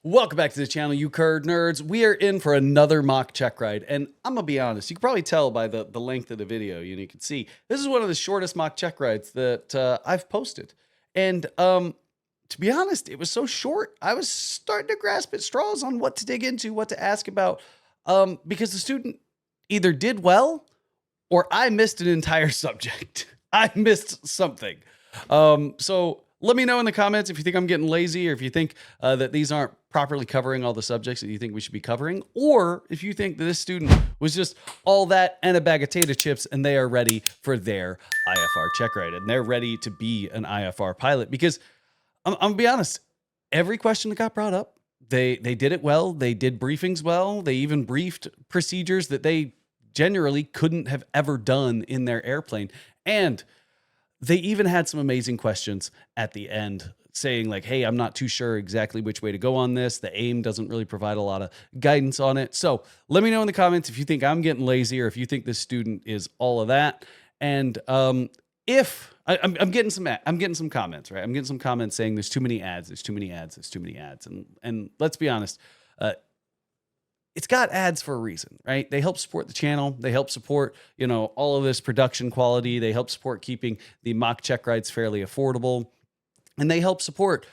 Welcome back to the channel, you curd nerds. We are in for another mock check ride, and I'm gonna be honest, you can probably tell by the length of the video, you can see this is one of the shortest mock check rides that I've posted. And to be honest, it was so short, I was starting to grasp at straws on what to dig into, what to ask about, because the student either did well or I missed an entire subject. I missed something. So let me know in the comments if you think I'm getting lazy, or if you think that these aren't properly covering all the subjects that you think we should be covering, or if you think that this student was just all that and a bag of potato chips and they are ready for their IFR check ride and they're ready to be an IFR pilot. Because I'm gonna be honest, every question that got brought up, they did it well. They did briefings well. They even briefed procedures that they generally couldn't have ever done in their airplane. And they even had some amazing questions at the end saying like, hey, I'm not too sure exactly which way to go on this. The AIM doesn't really provide a lot of guidance on it. So let me know in the comments if you think I'm getting lazy or if you think this student is all of that. And if I'm getting some comments, right? I'm getting some comments saying there's too many ads, there's too many ads, there's too many ads. And let's be honest, it's got ads for a reason, right? They help support the channel. They help support, all of this production quality. They help support keeping the mock check rides fairly affordable. And they help support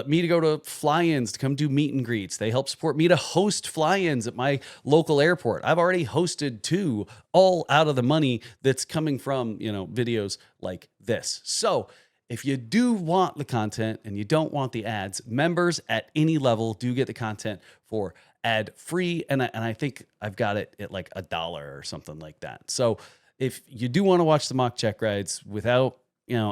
me to go to fly-ins, to come do meet and greets. They help support me to host fly-ins at my local airport. I've already hosted 2, all out of the money that's coming from, videos like this. So if you do want the content and you don't want the ads, members at any level do get the content for ad free. And I think I've got it at like $1 or something like that. So if you do want to watch the mock check rides without,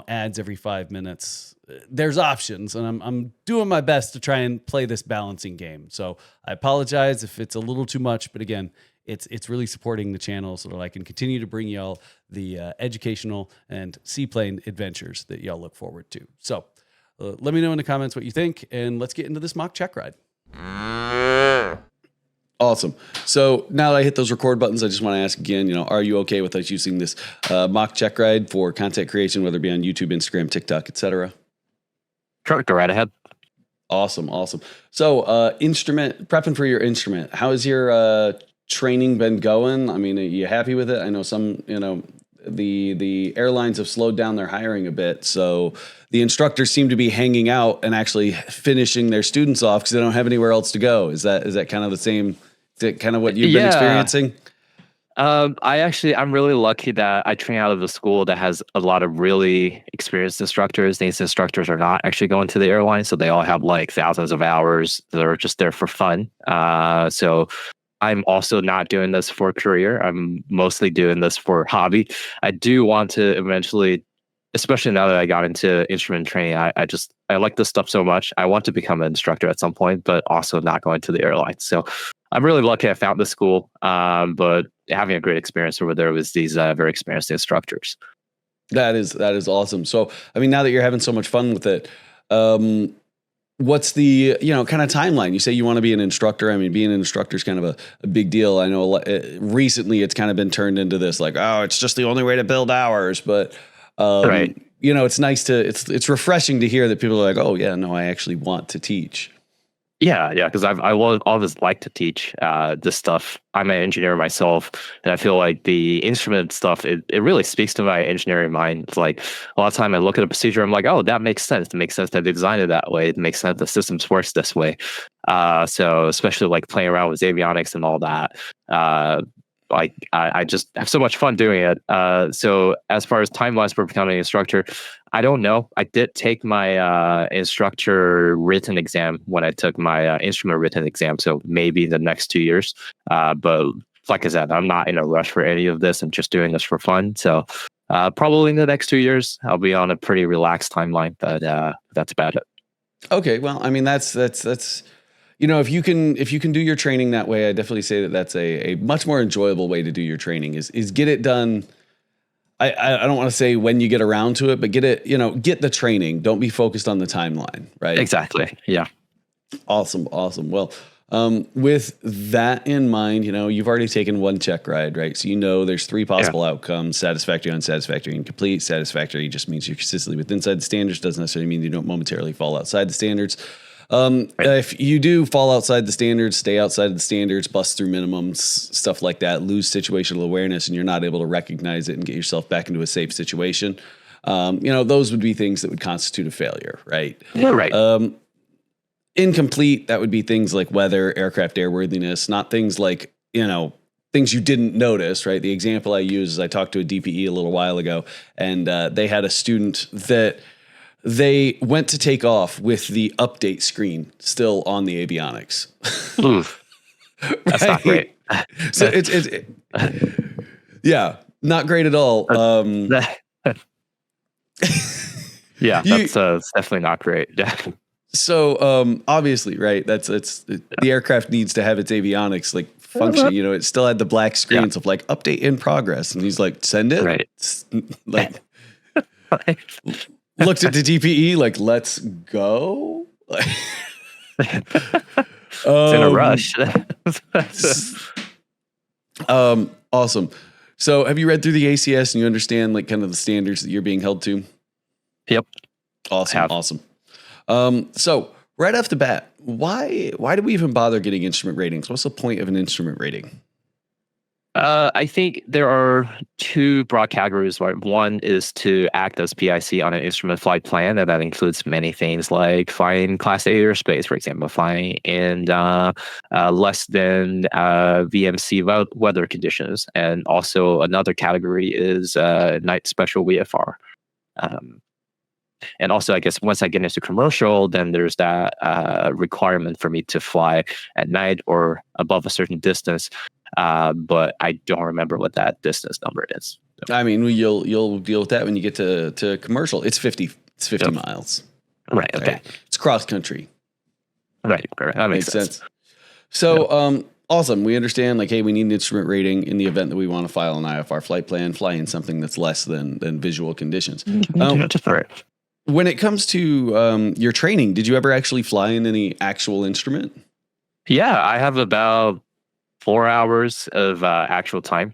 ads every 5 minutes, there's options. And I'm doing my best to try and play this balancing game. So I apologize if it's a little too much, but again, it's really supporting the channel so that I can continue to bring y'all the educational and seaplane adventures that y'all look forward to. So let me know in the comments what you think, and let's get into this mock check ride. Awesome. So now that I hit those record buttons, I just want to ask again, are you okay with us using this mock check ride for content creation, whether it be on YouTube, Instagram, TikTok, etc.? Sure, go right ahead. Awesome. So prepping for your instrument, how has your training been going? I mean, are you happy with it? I know some, the airlines have slowed down their hiring a bit. So the instructors seem to be hanging out and actually finishing their students off because they don't have anywhere else to go. Is that kind of the same, is it kind of what you've been experiencing? I'm really lucky that I train out of a school that has a lot of really experienced instructors. These instructors are not actually going to the airline, so they all have like thousands of hours. They're just there for fun. So I'm also not doing this for a career. I'm mostly doing this for hobby. I do want to eventually, especially now that I got into instrument training, I like this stuff so much. I want to become an instructor at some point, but also not going to the airline. So I'm really lucky I found this school, but having a great experience over there with these very experienced instructors. That is awesome. So, I mean, now that you're having so much fun with it, what's the, kind of timeline? You say you want to be an instructor. I mean, being an instructor is kind of a big deal. I know recently it's kind of been turned into this like, oh, it's just the only way to build hours. But, right. It's nice it's refreshing to hear that people are like, oh yeah, no, I actually want to teach. Yeah, because I always like to teach this stuff. I'm an engineer myself, and I feel like the instrument stuff, it really speaks to my engineering mind. It's like a lot of time I look at a procedure, I'm like, oh, that makes sense. It makes sense that they designed it that way. It makes sense the systems works this way. So especially like playing around with avionics and all that. I just have so much fun doing it. So as far as timelines for becoming an instructor, I don't know. I did take my instructor written exam when I took my instrument written exam. So maybe the next 2 years. But like I said, I'm not in a rush for any of this. I'm just doing this for fun. So probably in the next 2 years, I'll be on a pretty relaxed timeline. But that's about it. Okay. Well, I mean, that's if you can do your training that way, I definitely say that that's a much more enjoyable way to do your training is get it done. I don't want to say when you get around to it, but get it, get the training. Don't be focused on the timeline, right? Exactly. Yeah. Awesome. Well, with that in mind, you've already taken one check ride, right? So there's 3 possible outcomes: satisfactory, unsatisfactory, incomplete. Satisfactory just means you're consistently within the standards. Doesn't necessarily mean you don't momentarily fall outside the standards. Right. If you do fall outside the standards, stay outside of the standards, bust through minimums, stuff like that, lose situational awareness, and you're not able to recognize it and get yourself back into a safe situation, those would be things that would constitute a failure, right? Yeah, right. Incomplete, that would be things like weather, aircraft airworthiness, not things like, things you didn't notice, right? The example I use is I talked to a DPE a little while ago, and they had a student that they went to take off with the update screen still on the avionics. Oof. That's not great. So yeah, not great at all. Yeah, that's definitely not great. So obviously, right? The aircraft needs to have its avionics like function. It still had the black screens of like update in progress, and he's like, send it. Right. Like looked at the DPE like, let's go. It's in a rush. Awesome. So have you read through the ACS and you understand like kind of the standards that you're being held to? Yep. Awesome. So right off the bat, why do we even bother getting instrument ratings? What's the point of an instrument rating? I think there are two broad categories. Right? One is to act as PIC on an instrument flight plan, and that includes many things like flying Class A airspace, for example, flying in less than VMC weather conditions. And also another category is night special VFR. And also, I guess once I get into commercial, then there's that requirement for me to fly at night or above a certain distance. But I don't remember what that distance number is. So. I mean, you'll deal with that when you get to commercial. It's 50 miles. Right. Okay. It's cross country. Right. That makes sense. So, awesome. We understand like, hey, we need an instrument rating in the event that we want to file an IFR flight plan, fly in something that's less than visual conditions. Right. When it comes to your training, did you ever actually fly in any actual instrument? Yeah, I have about 4 hours of actual time.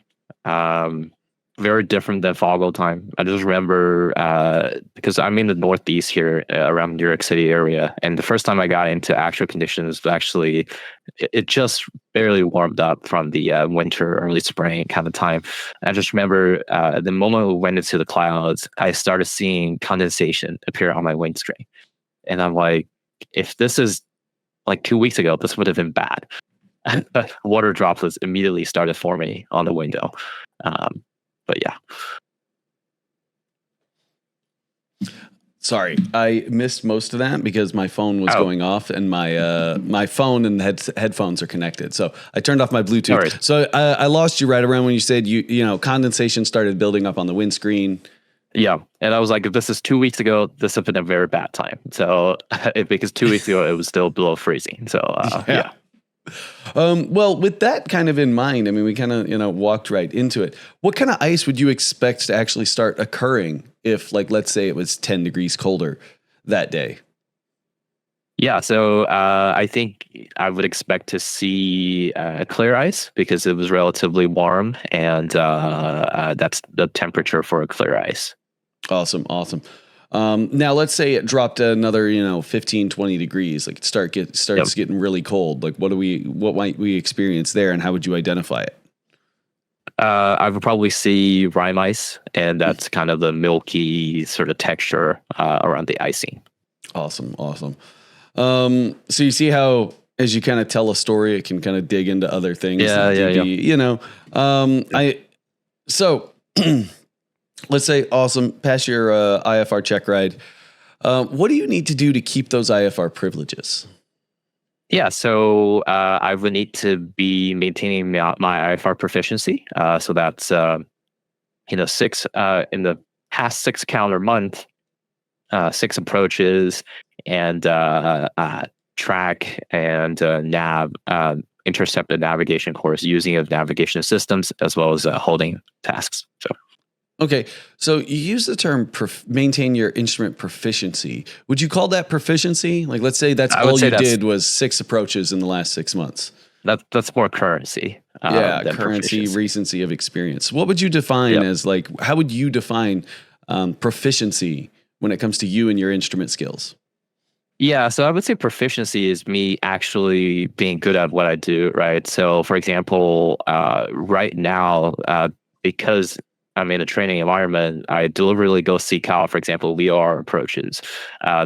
Very different than Foggle time. I just remember because I'm in the Northeast here around New York City area. And the first time I got into actual conditions, actually, it just barely warmed up from the winter, early spring kind of time. I just remember the moment we went into the clouds, I started seeing condensation appear on my windscreen. And I'm like, if this is like 2 weeks ago, this would have been bad. Water droplets immediately started forming on the window. But yeah. Sorry, I missed most of that because my phone was going off and my phone and headphones are connected. So I turned off my Bluetooth. Right. So I lost you right around when you said condensation started building up on the windscreen. Yeah, and I was like, if this is 2 weeks ago, this has been a very bad time. So because 2 weeks ago it was still below freezing. So yeah. Well, with that kind of in mind, I mean, we kind of, walked right into it. What kind of ice would you expect to actually start occurring if, like, let's say it was 10 degrees colder that day? Yeah, so I think I would expect to see clear ice because it was relatively warm, and that's the temperature for a clear ice. Awesome. Now let's say it dropped another, 15, 20 degrees, like it starts getting really cold. Like what might we experience there and how would you identify it? I would probably see rime ice, and that's kind of the milky sort of texture around the icing. Awesome. So you see how, as you kind of tell a story, it can kind of dig into other things. So let's say, awesome, pass your IFR check ride. What do you need to do to keep those IFR privileges? Yeah, so I would need to be maintaining my IFR proficiency. So that's, 6 in the past 6 calendar month, 6 approaches and track and nav, intercepted navigation course using of navigation systems as well as holding tasks. So. Okay, so you use the term maintain your instrument proficiency. Would you call that proficiency? Like, let's say that's all you did was 6 approaches in the last 6 months. That's more currency. Currency, recency of experience. What would you define as, like, how would you define proficiency when it comes to you and your instrument skills? Yeah, so I would say proficiency is me actually being good at what I do, right? So, for example, right now, because I'm in a training environment, I deliberately go seek out, for example, VOR approaches,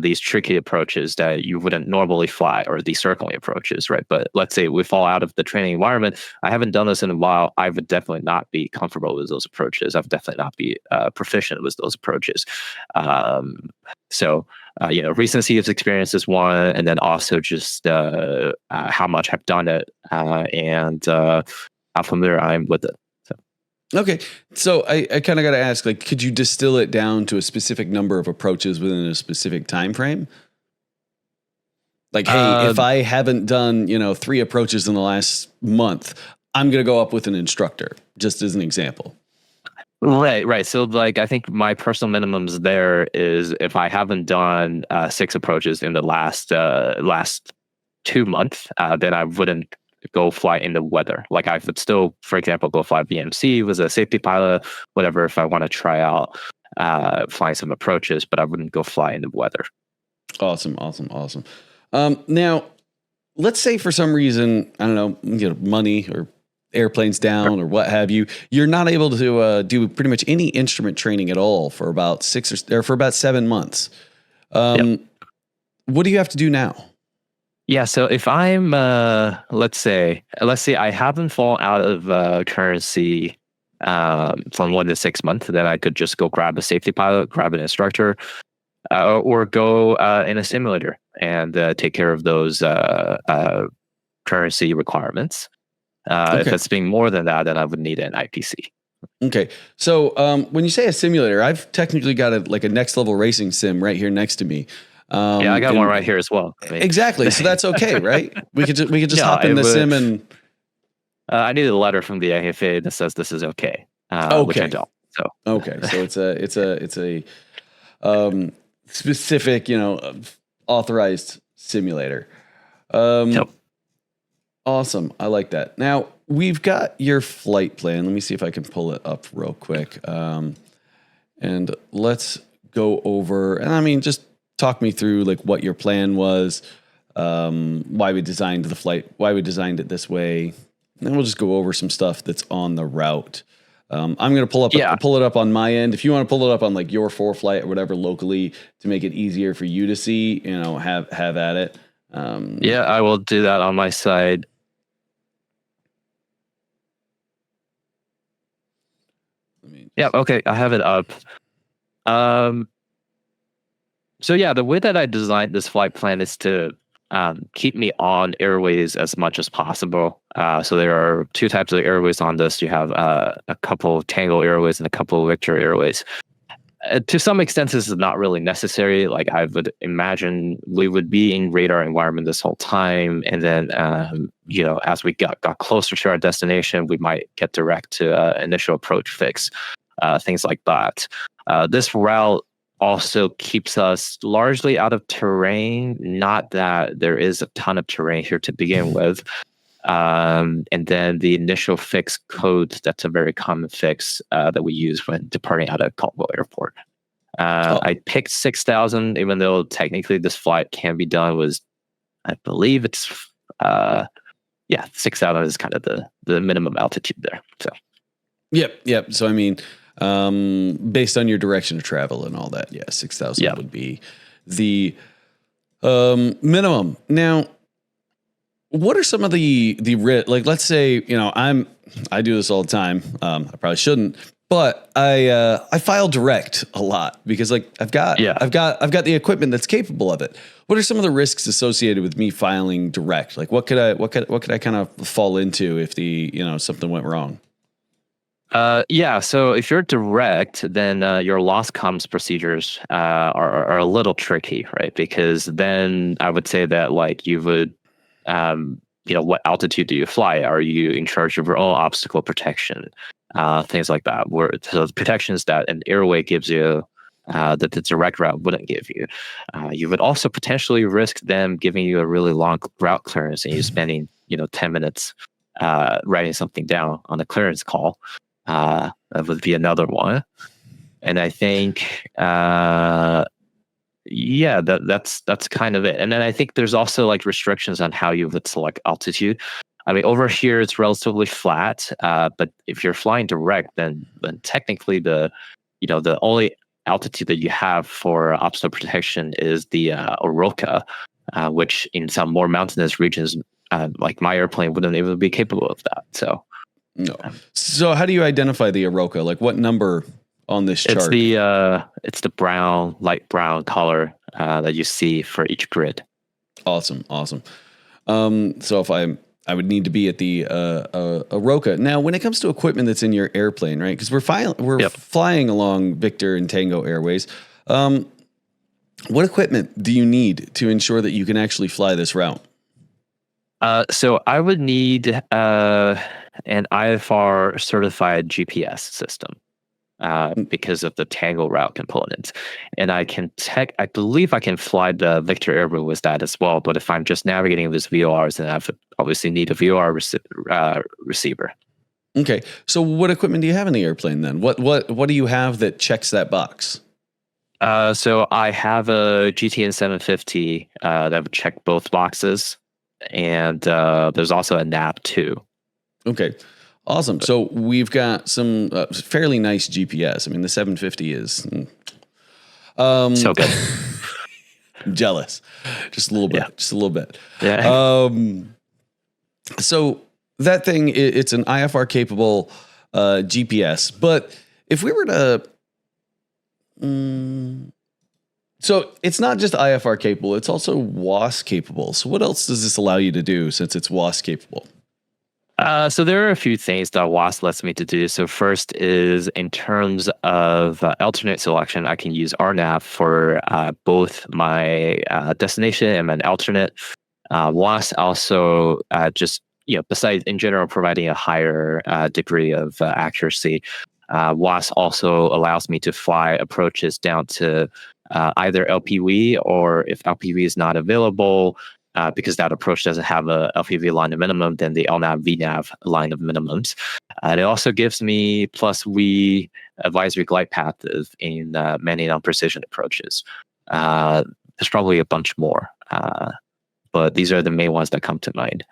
these tricky approaches that you wouldn't normally fly, or these circling approaches, right? But let's say we fall out of the training environment. I haven't done this in a while. I would definitely not be comfortable with those approaches. I've definitely not be proficient with those approaches. So recency of experience is one, and then also just how much I've done it and how familiar I am with it. So. Okay, so I kind of got to ask, like, could you distill it down to a specific number of approaches within a specific time frame? Like, hey, if I haven't done 3 approaches in the last month, I'm going to go up with an instructor, just as an example. Right. So, like, I think my personal minimums there is if I haven't done 6 approaches in the last 2 months, then I wouldn't go fly in the weather. Like, I would still, for example, go fly VMC with a safety pilot, whatever, if I want to try out flying some approaches, but I wouldn't go fly in the weather. Awesome. Now, let's say for some reason, I don't know, money or airplanes down or what have you, you're not able to do pretty much any instrument training at all for about 7 months. What do you have to do now? Yeah, so if I'm let's say I haven't fallen out of currency from 1 to 6 months, then I could just go grab a safety pilot, grab an instructor, or go in a simulator and take care of those currency requirements. If it's being more than that, then I would need an IPC. Okay. So when you say a simulator, I've technically got a next level racing sim right here next to me. I got one right here as well. Exactly. So that's okay, right? We could just hop in the sim and. I need a letter from the IFA that says this is okay. Which I don't. So okay. So it's a specific, authorized simulator. Yep. Awesome. I like that. Now, we've got your flight plan. Let me see if I can pull it up real quick. And let's go over, and I mean, just talk me through like what your plan was, why we designed the flight, why we designed it this way. And then we'll just go over some stuff that's on the route. I'm going to pull it up on my end. If you want to pull it up on like your ForeFlight or whatever locally to make it easier for you to see, have at it. I will do that on my side. Yeah, okay, I have it up. So yeah, the way that I designed this flight plan is to keep me on airways as much as possible. So there are 2 types of airways on this. You have a couple of Tango airways and a couple of Victor airways. To some extent, this is not really necessary. Like, I would imagine we would be in radar environment this whole time, and then as we got closer to our destination, we might get direct to initial approach fix, things like that. This route also keeps us largely out of terrain. Not that there is a ton of terrain here to begin with. And then the initial fix code, that's a very common fix that we use when departing out of Caldwell Airport. I picked 6,000, even though technically this flight can be done with, I believe it's 6,000 is kind of the minimum altitude there. So Yep. So I mean, based on your direction of travel and all that, 6,000 would be the minimum. Now, what are some of the like? Let's say I do this all the time. I probably shouldn't, but I file direct a lot because like I've got the equipment that's capable of it. What are some of the risks associated with me filing direct? Like what could I kind of fall into if something went wrong? So if you're direct, then your loss comms procedures are a little tricky, right? Because then I would say that like you would, what altitude do you fly? Are you in charge of your own obstacle protection? Things like that. So the protections that an airway gives you that the direct route wouldn't give you. You would also potentially risk them giving you a really long route clearance and you spending 10 minutes writing something down on a clearance call. That would be another one. And I think Yeah, that's kind of it. And then I think there's also like restrictions on how you would select altitude. I mean, over here it's relatively flat, but if you're flying direct, then technically the only altitude that you have for obstacle protection is the Oroka, which in some more mountainous regions, like my airplane, wouldn't even be capable of that. So No. So how do you identify the Oroka? Like what number on this chart? it's the brown, light brown color that you see for each grid. Awesome. So if I would need to be at the Oroka. Now, when it comes to equipment that's in your airplane, right? Because we're flying along Victor and Tango Airways. What equipment do you need to ensure that you can actually fly this route? So I would need an IFR certified GPS system because of the Tango route component. And I believe I can fly the Victor Airway with that as well. But if I'm just navigating this VORs, then I obviously need a VOR receiver. Okay. So what equipment do you have in the airplane then? What do you have that checks that box? So I have a GTN 750 that would check both boxes. And there's also a NAV too. Okay. Awesome. So we've got some fairly nice GPS. I mean, the 750 is so good. I'm jealous. Just a little bit. Yeah. Just a little bit. Yeah. So that thing, it's an IFR capable GPS. But if we were to, so it's not just IFR capable; it's also WAAS capable. So what else does this allow you to do since it's WAAS capable? So there are a few things that WAAS lets me to do. So first is in terms of alternate selection, I can use RNAV for both my destination and an alternate. WAAS also just, besides in general providing a higher degree of accuracy, WAAS also allows me to fly approaches down to either LPV, or if LPV is not available, because that approach doesn't have a LPV line of minimum, then the LNAV VNAV line of minimums. It also gives me plus V advisory glide path in many non-precision approaches. There's probably a bunch more, but these are the main ones that come to mind.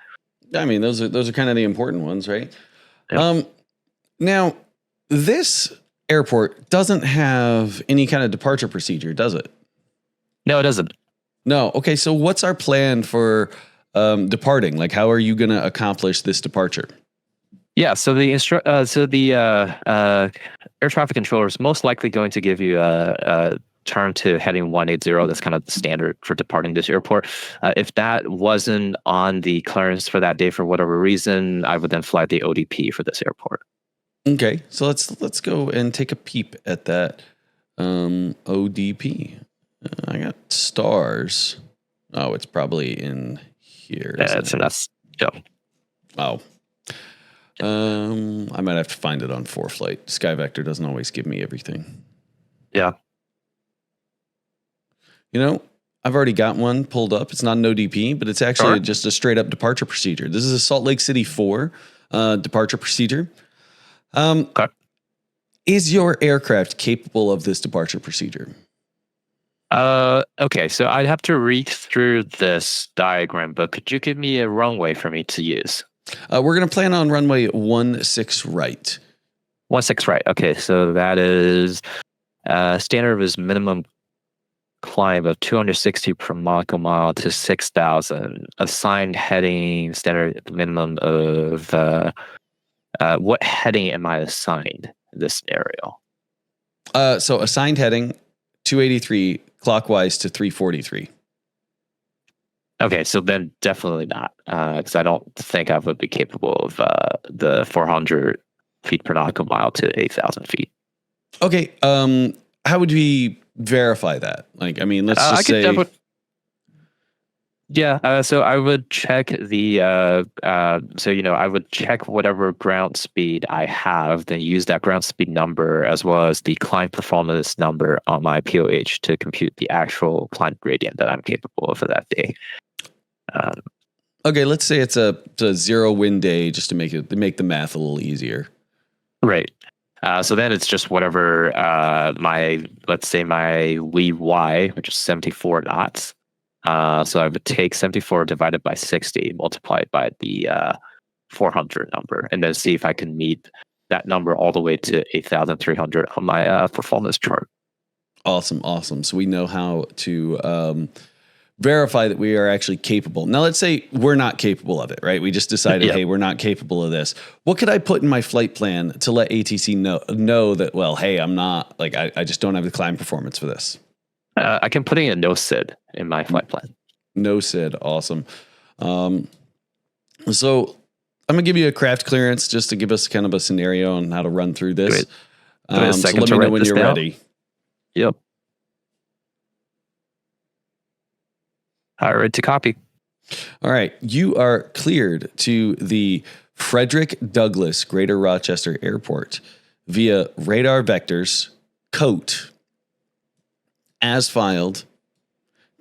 I mean, those are kind of the important ones, right? Yep. Now, this airport doesn't have any kind of departure procedure, does it? No, it doesn't. No. Okay. So what's our plan for departing? Like, how are you going to accomplish this departure? Yeah. So the air traffic controller is most likely going to give you a turn to heading 180. That's kind of the standard for departing this airport. If that wasn't on the clearance for that day for whatever reason, I would then fly the ODP for this airport. Okay. So let's go and take a peep at that ODP. I got stars. Oh, it's probably in here. That's enough. Oh. I might have to find it on ForeFlight. SkyVector doesn't always give me everything. Yeah. I've already got one pulled up. It's not an ODP, but it's actually just a straight up departure procedure. This is a Salt Lake City 4 departure procedure. Okay. Is your aircraft capable of this departure procedure? Okay, so I'd have to read through this diagram, but could you give me a runway for me to use? We're going to plan on runway 16 right. 16 right. Okay, so that is standard is minimum climb of 260 per nautical mile to 6,000. Assigned heading standard minimum of what heading am I assigned in this scenario? So assigned heading 283 clockwise to 343. Okay, so then definitely not, because I don't think I would be capable of the 400 feet per nautical mile to 8,000 feet. Okay, how would we verify that? Like, I mean, let's just say... So I would check I would check whatever ground speed I have, then use that ground speed number as well as the climb performance number on my POH to compute the actual climb gradient that I'm capable of for that day. Okay, let's say it's a 0 wind day, just to make the math a little easier. Right. So then it's just whatever let's say my lead Y, which is 74 knots. So I would take 74 divided by 60, multiplied by the 400 number, and then see if I can meet that number all the way to 8,300 on my performance chart. Awesome. So we know how to verify that we are actually capable. Now, let's say we're not capable of it, right? We just decided, hey, we're not capable of this. What could I put in my flight plan to let ATC know that, well, hey, I'm not, like, I just don't have the climb performance for this? I can put in a no SID in my flight plan. No SID. Awesome. So I'm going to give you a craft clearance just to give us kind of a scenario on how to run through this. So let me know when you're ready. Yep. All right, to copy. All right. You are cleared to the Frederick Douglass Greater Rochester Airport via radar vectors, COAT, as filed,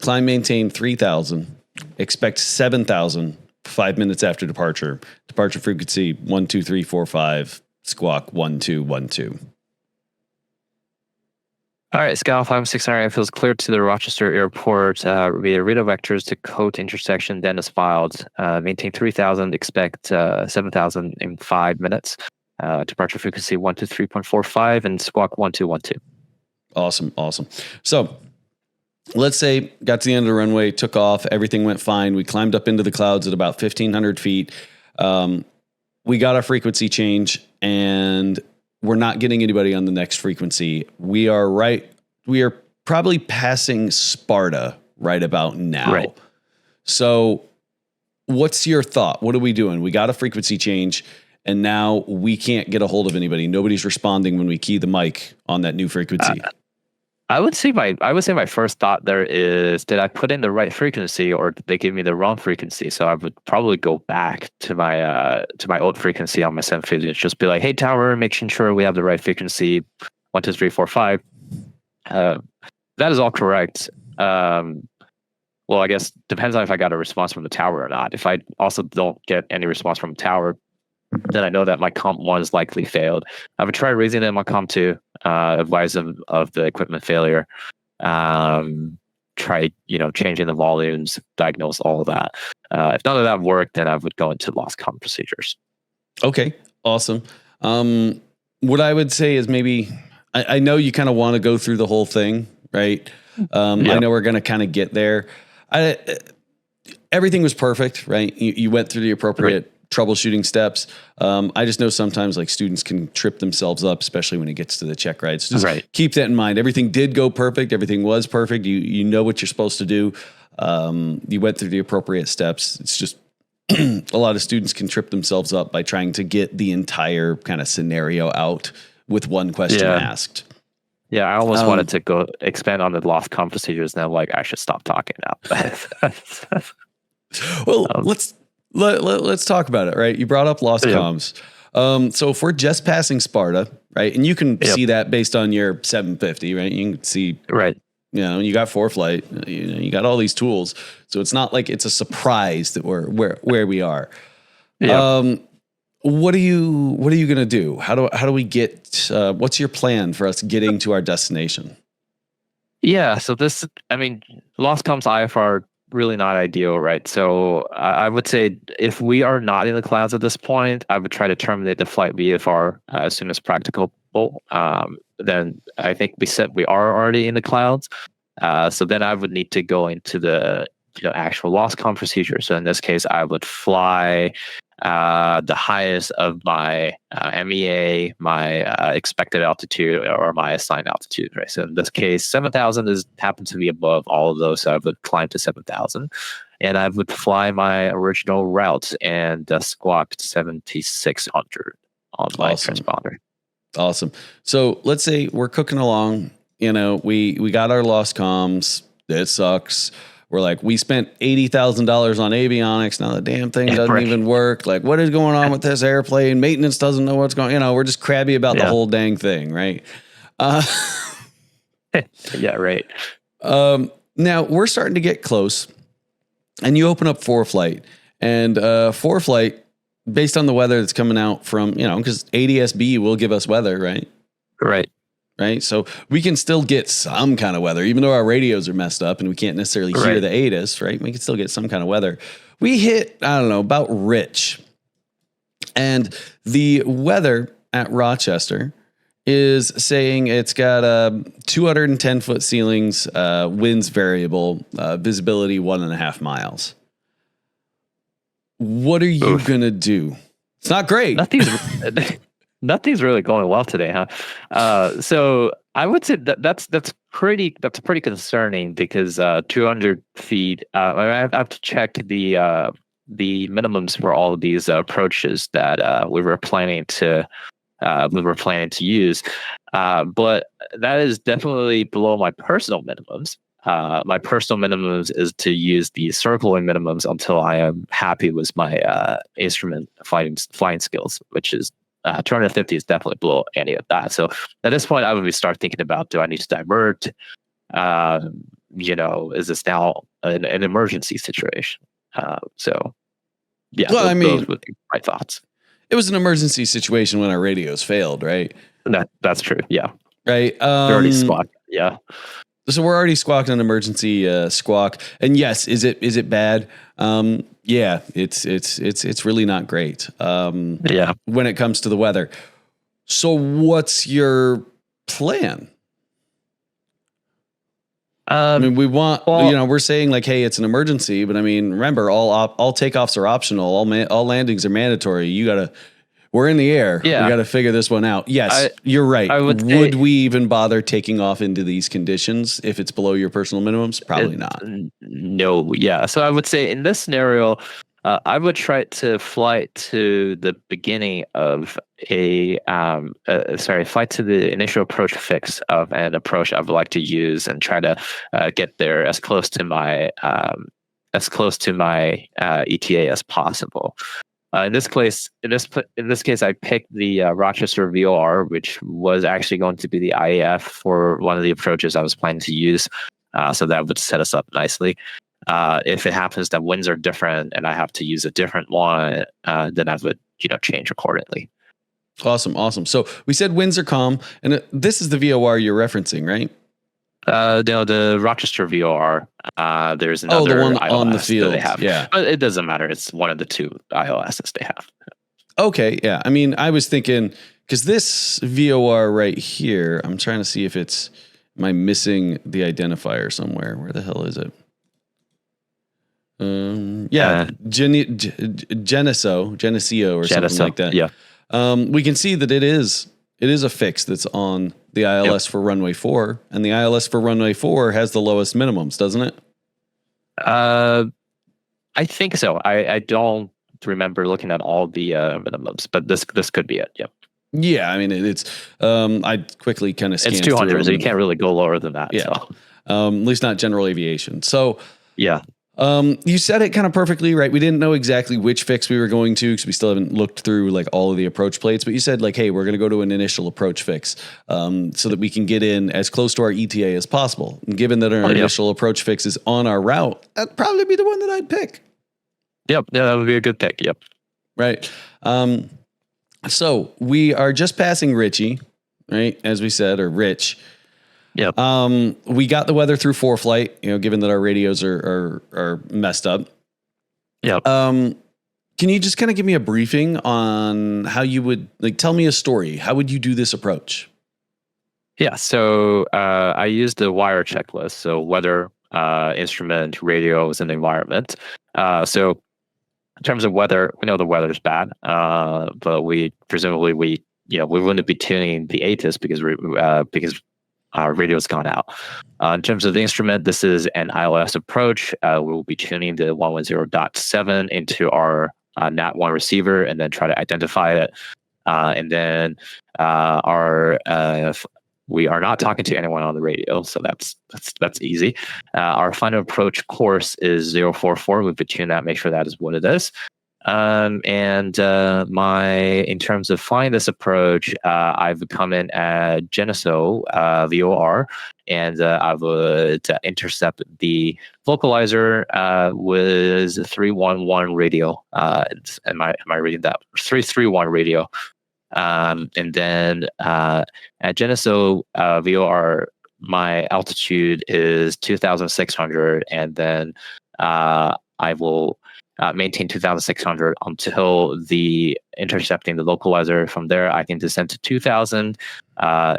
climb maintain 3,000, expect 7,000 5 minutes after departure. Departure frequency 12345, squawk 1212. All right, Scout 5600 feels clear to the Rochester Airport via radar vectors to COAT intersection, then as filed. Maintain 3,000, expect 7,000 in 5 minutes. Departure frequency 123.45 and squawk 1212. Awesome. So let's say got to the end of the runway, took off, everything went fine. We climbed up into the clouds at about 1,500 feet. We got our frequency change, and we're not getting anybody on the next frequency. We are probably passing Sparta right about now. Right. So what's your thought? What are we doing? We got a frequency change, and now we can't get a hold of anybody. Nobody's responding when we key the mic on that new frequency. I would say my first thought there is, did I put in the right frequency or did they give me the wrong frequency? So I would probably go back to my old frequency on my 750 and just be like, hey tower, making sure we have the right frequency, 1, 2, 3, 4, 5. That is all correct. Well, I guess depends on if I got a response from the tower or not. If I also don't get any response from the tower, then I know that my comp 1 is likely failed. I would try raising them on comp 2, advise them of the equipment failure, try changing the volumes, diagnose all of that. If none of that worked, then I would go into lost comp procedures. Okay, awesome. What I would say is maybe I know you kind of want to go through the whole thing, right? Yep. I know we're going to kind of get there. Everything was perfect, right? You went through the appropriate troubleshooting steps. I just know sometimes like students can trip themselves up, especially when it gets to the check rides. So just keep that in mind. Everything did go perfect. Everything was perfect. You know what you're supposed to do. You went through the appropriate steps. It's just a lot of students can trip themselves up by trying to get the entire kind of scenario out with one question asked. Yeah, I almost wanted to go expand on the lost comp procedures. Now, like, I should stop talking now. Well, let's talk about it, right? You brought up lost comms. So if we're just passing Sparta, right, and you can see that based on your 750, right? You can see, you got 4-flight, you got all these tools, so it's not like it's a surprise that we're where we are. What are you gonna do? How do we get? What's your plan for us getting to our destination? Yeah, so lost comms IFR really not ideal, right? So I would say if we are not in the clouds at this point, I would try to terminate the flight VFR as soon as practicable. Then I think we said we are already in the clouds. So then I would need to go into the actual lost comm procedure. So in this case, I would fly the highest of my MEA, my expected altitude, or my assigned altitude, right? So in this case, 7,000 happens to be above all of those, so I would climb to 7,000, and I would fly my original route and squawk 7,600 on my transponder. Awesome. So let's say we're cooking along. We got our lost comms. It sucks. We're like, we spent $80,000 on avionics. Now the damn thing doesn't even work. Like, what is going on with this airplane? Maintenance doesn't know what's going on. We're just crabby about the whole dang thing, right? Yeah, right. Now we're starting to get close, and you open up 4-flight, and 4-flight, based on the weather that's coming out from, because ADSB will give us weather, right? Right. So we can still get some kind of weather, even though our radios are messed up and we can't necessarily hear the ATIS, right? We can still get some kind of weather. We hit, I don't know, about Rich. And the weather at Rochester is saying it's got 210 foot ceilings, winds variable, visibility 1.5 miles. What are you going to do? It's not great. Nothing's really going well today, huh? So I would say that's pretty concerning because 200 feet. I have to check the minimums for all of these approaches that we were planning to use, but that is definitely below my personal minimums. My personal minimums is to use the circling minimums until I am happy with my instrument flying skills, which is 250 is definitely below any of that. So at this point, I would start thinking about, do I need to divert? Is this now an emergency situation? So yeah, well, those would be my thoughts. It was an emergency situation when our radios failed, right? That's true. Yeah. Right. They're already squawked. Yeah. So we're already squawked an emergency squawk, and yes, is it bad? Yeah, it's really not great. Yeah. When it comes to the weather. So what's your plan? We want, we're saying like, hey, it's an emergency, but I mean, remember, all takeoffs are optional. All landings are mandatory. We're in the air. Yeah. We got to figure this one out. Yes, you're right. Would we even bother taking off into these conditions if it's below your personal minimums? Probably not. No. Yeah. So I would say in this scenario, I would try to fly to the beginning of fly to the initial approach fix of an approach I would like to use and try to get there as close to my ETA as possible. In this case, I picked the Rochester VOR, which was actually going to be the IAF for one of the approaches I was planning to use. So that would set us up nicely. If it happens that winds are different and I have to use a different one, then I would change accordingly. Awesome. So we said winds are calm, and this is the VOR you're referencing, right? No, the Rochester VOR. There's another the one ILS on the field. They have. Yeah, but it doesn't matter. It's one of the two ILSs they have. Okay, yeah. I mean, I was thinking because this VOR right here, I'm trying to see if am I missing the identifier somewhere? Where the hell is it? Geneseo or something like that. Yeah. We can see that it is a fix that's on the ILS for runway 4, and the ILS for runway 4 has the lowest minimums, doesn't it? I think so. I don't remember looking at all the minimums, but this could be it. Yep. Yeah, I mean it's. I quickly kind of scanned. It's 200, so you can't really go lower than that. Yeah. So. At least not general aviation. So yeah. You said it kind of perfectly, right? We didn't know exactly which fix we were going to because we still haven't looked through like all of the approach plates. But you said like, hey, we're going to go to an initial approach fix so that we can get in as close to our ETA as possible. And given that our initial approach fix is on our route, that'd probably be the one that I'd pick. Yep. Yeah, that would be a good pick. Yep. Right. So we are just passing Richie, right? As we said, or Rich. Yep. We got the weather through ForeFlight, given that our radios are messed up. Yep. Can you just kind of give me a briefing on how you would tell me a story? How would you do this approach? Yeah. So I used the wire checklist. So weather, instrument, radios, and environment. So in terms of weather, we know the weather is bad, but we wouldn't be tuning the ATIS because our radio's gone out. In terms of the instrument, this is an ILS approach. We will be tuning the 110.7 into our NAT1 receiver and then try to identify it. And then we are not talking to anyone on the radio, so that's easy. Our final approach course is 044. We've tuned that, make sure that is what it is. In terms of flying this approach, I've come in at Geneseo VOR, and I would intercept the vocalizer with 311 radio. Am I reading that? 331 radio. And then at Geneso VOR, my altitude is 2,600, and then I will maintain 2,600 until the intercepting the localizer. From there, I can descend to 2,000,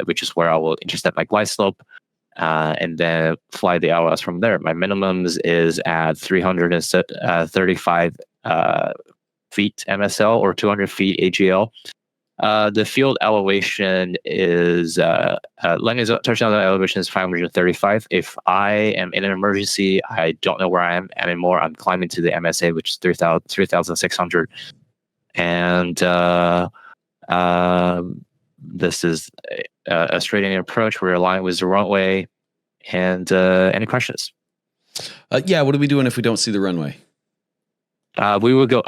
which is where I will intercept my glide slope, and then fly the LS from there. My minimums is at 335 feet MSL or 200 feet AGL. The field elevation is landing touchdown elevation is 535. If I am in an emergency, I don't know where I am anymore. I'm climbing to the MSA, which is 3,600, and this is a straight in approach. We're aligned with the runway. And any questions? Yeah, what are we doing if we don't see the runway? We would go.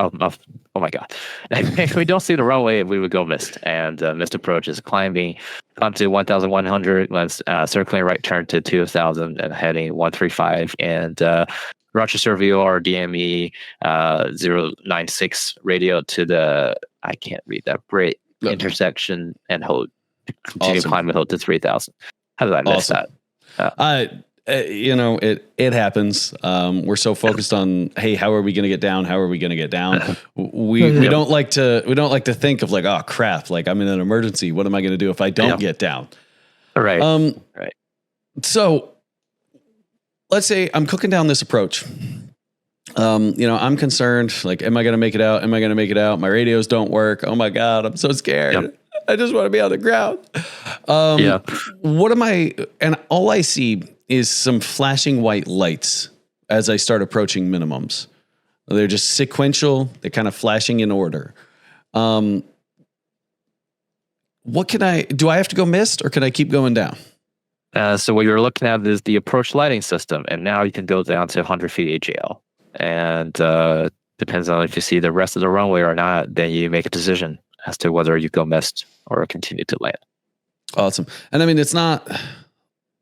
Oh my God! If we don't see the runway, we would go missed. And missed approach is climb to 1,100, circling right turn to 2,000, and heading 135. And Rochester VOR DME 096 radio to the, I can't read that, great intersection, and hold. Continue climb and hold to 3,000. How did I miss that? It happens. We're so focused on, hey, how are we going to get down? How are we going to get down? We don't like to think of like, oh crap, like I'm in an emergency. What am I going to do if I don't get down? Right. Right. So let's say I'm cooking down this approach. I'm concerned. Like, am I going to make it out? Am I going to make it out? My radios don't work. Oh my God, I'm so scared. Yep. I just want to be on the ground. What am I? And all I see is some flashing white lights as I start approaching minimums. They're just sequential. They're kind of flashing in order. What do I have to go mist, or can I keep going down? So what you're looking at is the approach lighting system, and now you can go down to 100 feet AGL. And depends on if you see the rest of the runway or not, then you make a decision as to whether you go mist or continue to land. Awesome. And I mean, it's not...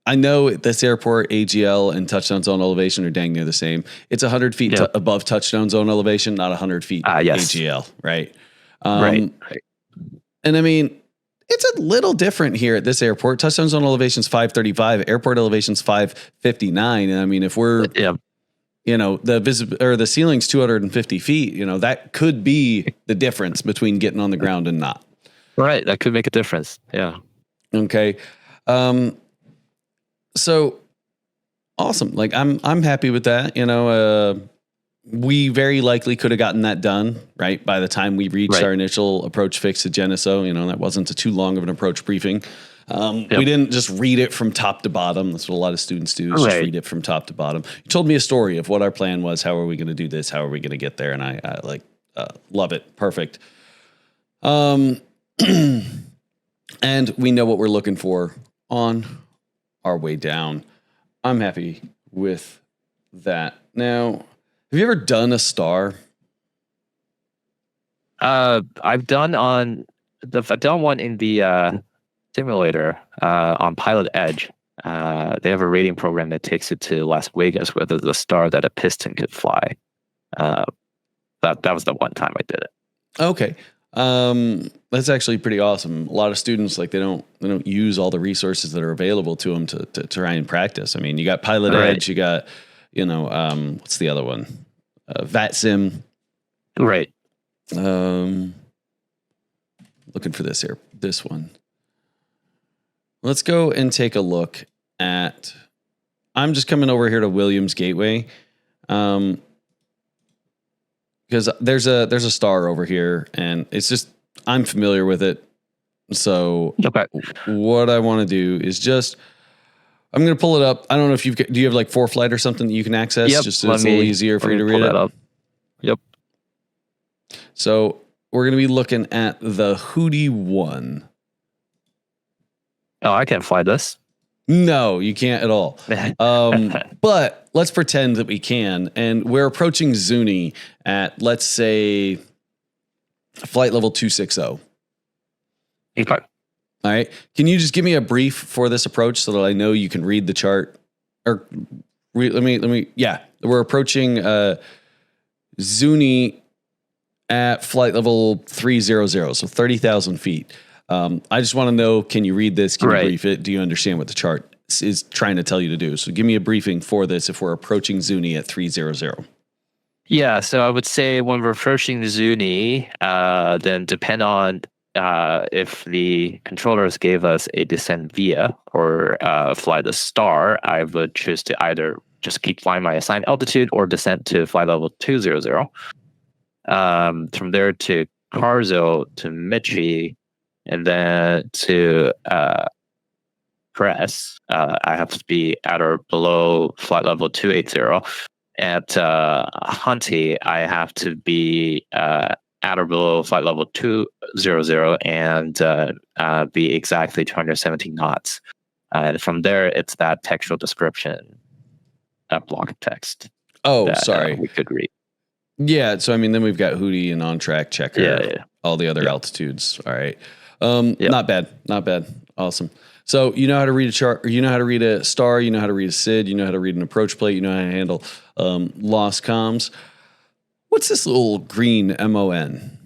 I know at this airport, AGL and touchdown zone elevation are dang near the same. It's 100 feet above touchdown zone elevation, not 100 feet AGL, right? Right. And I mean, it's a little different here at this airport. Touchdown zone elevation is 535, airport elevation is 559. And I mean, if we're, the ceiling's 250 feet, that could be the difference between getting on the ground and not. Right. That could make a difference. Yeah. Okay. So awesome. Like I'm happy with that. We very likely could have gotten that done right by the time we reached our initial approach fix to Geneso. That wasn't too long of an approach briefing. We didn't just read it from top to bottom. That's what a lot of students do, is just read it from top to bottom. You told me a story of what our plan was. How are we going to do this? How are we going to get there? And I love it. Perfect. And we know what we're looking for on our way down. I'm happy with that. Now, have you ever done a star? I've done one in the simulator on Pilot Edge. They have a rating program that takes it to Las Vegas, where there's a star that a piston could fly. That was the one time I did it. Okay. That's actually pretty awesome. A lot of students, like, they don't use all the resources that are available to them to try and practice. I mean, you got Pilot Edge, you got, what's the other one? VATSIM. Right. Looking for this here, this one. Let's go and take a look at, I'm just coming over here to Williams Gateway. Because there's a star over here, and it's just, I'm familiar with it. So what I want to do is just, I'm going to pull it up. I don't know if do you have like ForeFlight or something that you can access? Yep. Just so it's a little easier for you to read it. Up. Yep. So we're going to be looking at the Hootie 1. Oh, I can't fly this. No, you can't at all. But let's pretend that we can. And we're approaching Zuni at, let's say, flight level 260. Okay. All right. Can you just give me a brief for this approach so that I know you can read the chart? Or let me. Yeah, we're approaching Zuni at flight level 300, so 30,000 feet. I just want to know, can you read this? Can you brief it? Do you understand what the chart is trying to tell you to do? So give me a briefing for this if we're approaching Zuni at 300. Yeah, so I would say when we're approaching the Zuni, then depend on if the controllers gave us a descent via or fly the star, I would choose to either just keep flying my assigned altitude or descent to flight level 200. From there to Carzo to Michi, and then to Crest, I have to be at or below flight level 280. At Hunty, I have to be at or below flight level 200 and be exactly 217 knots. And from there, it's that textual description, block of text. Oh, that, sorry. We could read. Yeah, so I mean, then we've got Hootie and on track checker, all the other altitudes. All right, not bad, not bad, awesome. So you know how to read a chart, or you know how to read a star, you know how to read a SID, you know how to read an approach plate, you know how to handle lost comms. What's this little green MON?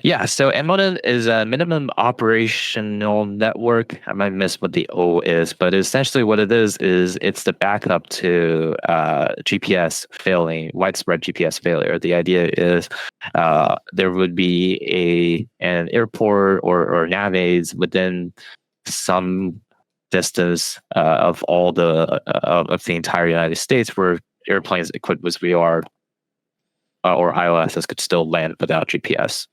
Yeah, so MON is a minimum operational network. I might miss what the O is, but essentially what it is it's the backup to GPS failing, widespread GPS failure. The idea is there would be an airport or navs within some distance of all of the entire United States where airplanes equipped with VOR or IOSs could still land without GPS.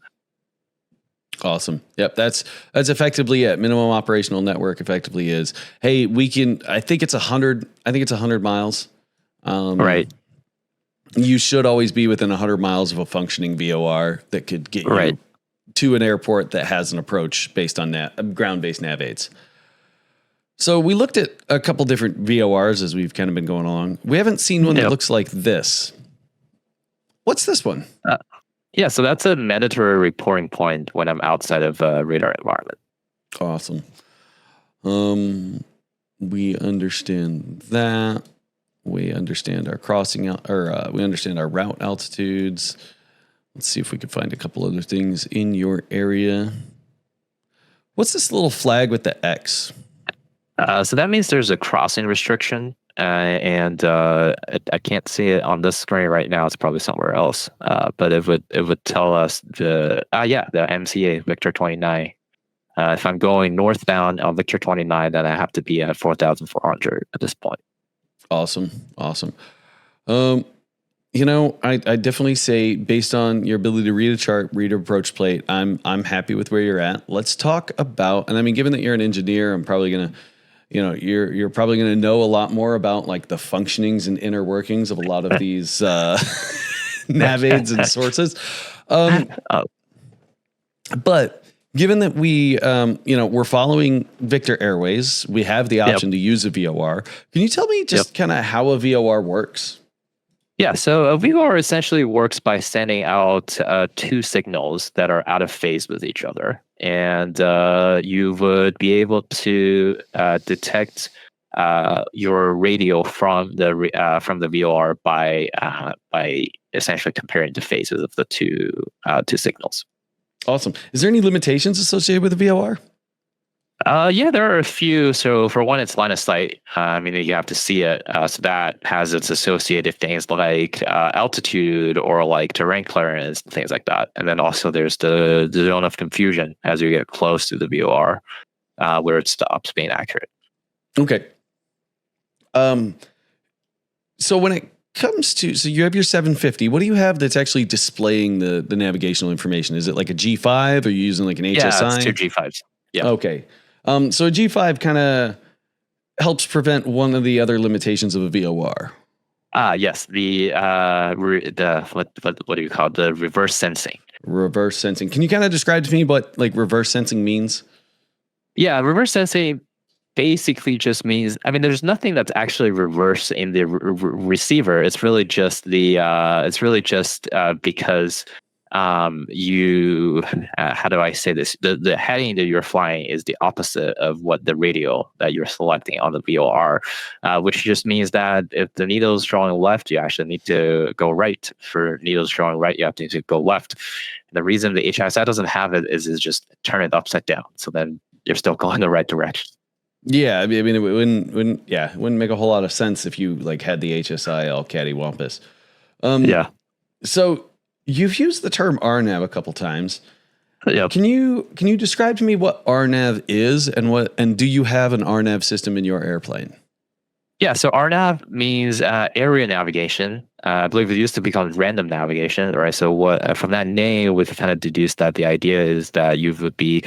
Awesome. Yep. That's effectively it. Minimum operational network effectively is, hey, we can, I think it's 100 miles. Right. You should always be within 100 miles of a functioning VOR that could get you to an airport that has an approach based on ground-based nav aids. So we looked at a couple different VORs as we've kind of been going along. We haven't seen one that looks like this. What's this one? Yeah, so that's a mandatory reporting point when I'm outside of a radar environment. Awesome. We understand that. We understand our crossing we understand our route altitudes. Let's see if we can find a couple other things in your area. What's this little flag with the X? So that means there's a crossing restriction. And I can't see it on this screen right now. It's probably somewhere else. But it would tell us the MCA Victor 29. If I'm going northbound on Victor 29, then I have to be at 4,400 at this point. Awesome. You know, I definitely say based on your ability to read a chart, read an approach plate, I'm happy with where you're at. Let's talk about, and I mean, given that you're an engineer, I'm probably gonna. You know, you're probably going to know a lot more about like the functionings and inner workings of a lot of these nav aids and sources. But given that we, we're following Victor Airways, we have the option to use a VOR. Can you tell me just kind of how a VOR works? Yeah, so a VOR essentially works by sending out two signals that are out of phase with each other. And you would be able to detect your radio from the VOR by essentially comparing the phases of the two signals. Awesome. Is there any limitations associated with the VOR? Yeah, there are a few. So for one, it's line of sight. You have to see it. So that has its associated things like altitude or like terrain clearance and things like that. And then also there's the zone of confusion as you get close to the VOR, where it stops being accurate. Okay. So when it comes to, so you have your 750, what do you have that's actually displaying the navigational information? Is it like a G5 or are you using like an HSI? Yeah, it's two G5s. Yeah. Okay. So a G5 kind of helps prevent one of the other limitations of a VOR. Yes. The what do you call it? The reverse sensing. Reverse sensing. Can you kind of describe to me what like reverse sensing means? Yeah, reverse sensing basically just means, there's nothing that's actually reverse in the receiver. It's really just because you how do I say this? The heading that you're flying is the opposite of what the radial that you're selecting on the VOR, which just means that if the needle is drawing left, you actually need to go right. For needles drawing right, you have to go left. The reason the HISI doesn't have it is just turn it upside down, so then you're still going the right direction. Yeah, I mean, it wouldn't make a whole lot of sense if you like had the HSI all cattywampus. Yeah. So you've used the term RNAV a couple times. Yep. Can you describe to me what RNAV is and do you have an RNAV system in your airplane? Yeah, so RNAV means area navigation. I believe it used to be called random navigation, right? So what from that name, we've kind of deduced that the idea is that you would be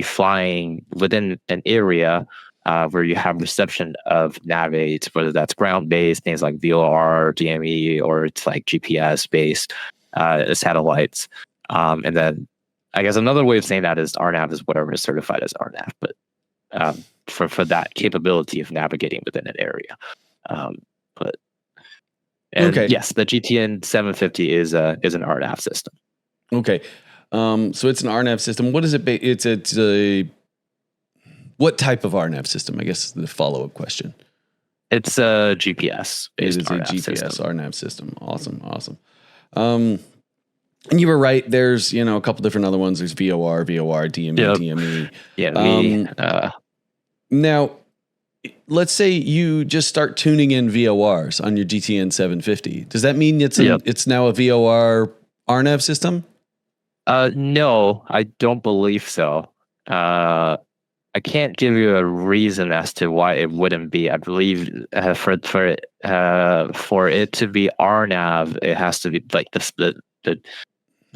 flying within an area where you have reception of navigate, whether that's ground-based, things like VOR, DME, or it's like GPS-based satellites. And then I guess another way of saying that is RNAV is whatever is certified as RNAV, but for that capability of navigating within an area. Okay. Yes, the GTN 750 is an RNAV system. Okay. So it's an RNAV system. What is it? It's a what type of RNAV system? I guess is the follow-up question. It's a GPS. It is RNAV a GPS system. RNAV system. Awesome. And you were right. There's a couple different other ones. There's VOR, DME, Yep. DME. Yeah. Now, let's say you just start tuning in VORs on your GTN 750. Does that mean it's now a VOR RNAV system? No, I don't believe so. I can't give you a reason as to why it wouldn't be. I believe for it to be RNAV, it has to be like the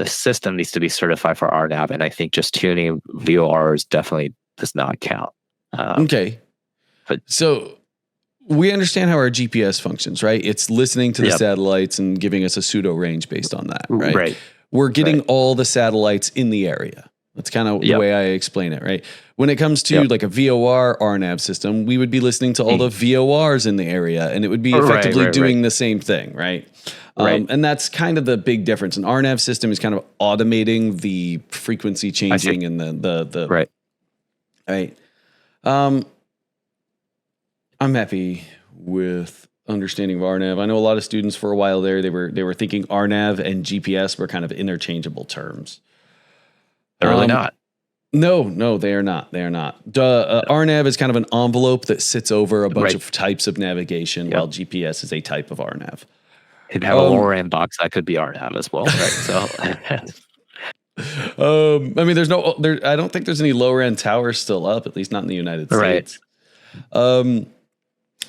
system needs to be certified for RNAV, and I think just tuning VORs definitely does not count. Okay. So we understand how our GPS functions, right? It's listening to the satellites and giving us a pseudo range based on that, right? Right. We're getting all the satellites in the area. That's kind of the way I explain it, right? When it comes to like a VOR RNAV system, we would be listening to all the VORs in the area, and it would be effectively doing the same thing, right? And that's kind of the big difference. An RNAV system is kind of automating the frequency changing and the right. I'm happy with understanding of RNAV. I know a lot of students for a while there, they were thinking RNAV and GPS were kind of interchangeable terms. They're really not. No, they are not. They are not. RNAV is kind of an envelope that sits over a bunch of types of navigation, while GPS is a type of RNAV. It'd have a lower end box that could be RNAV as well, right? So, I mean, I don't think there's any lower end towers still up, at least not in the United States.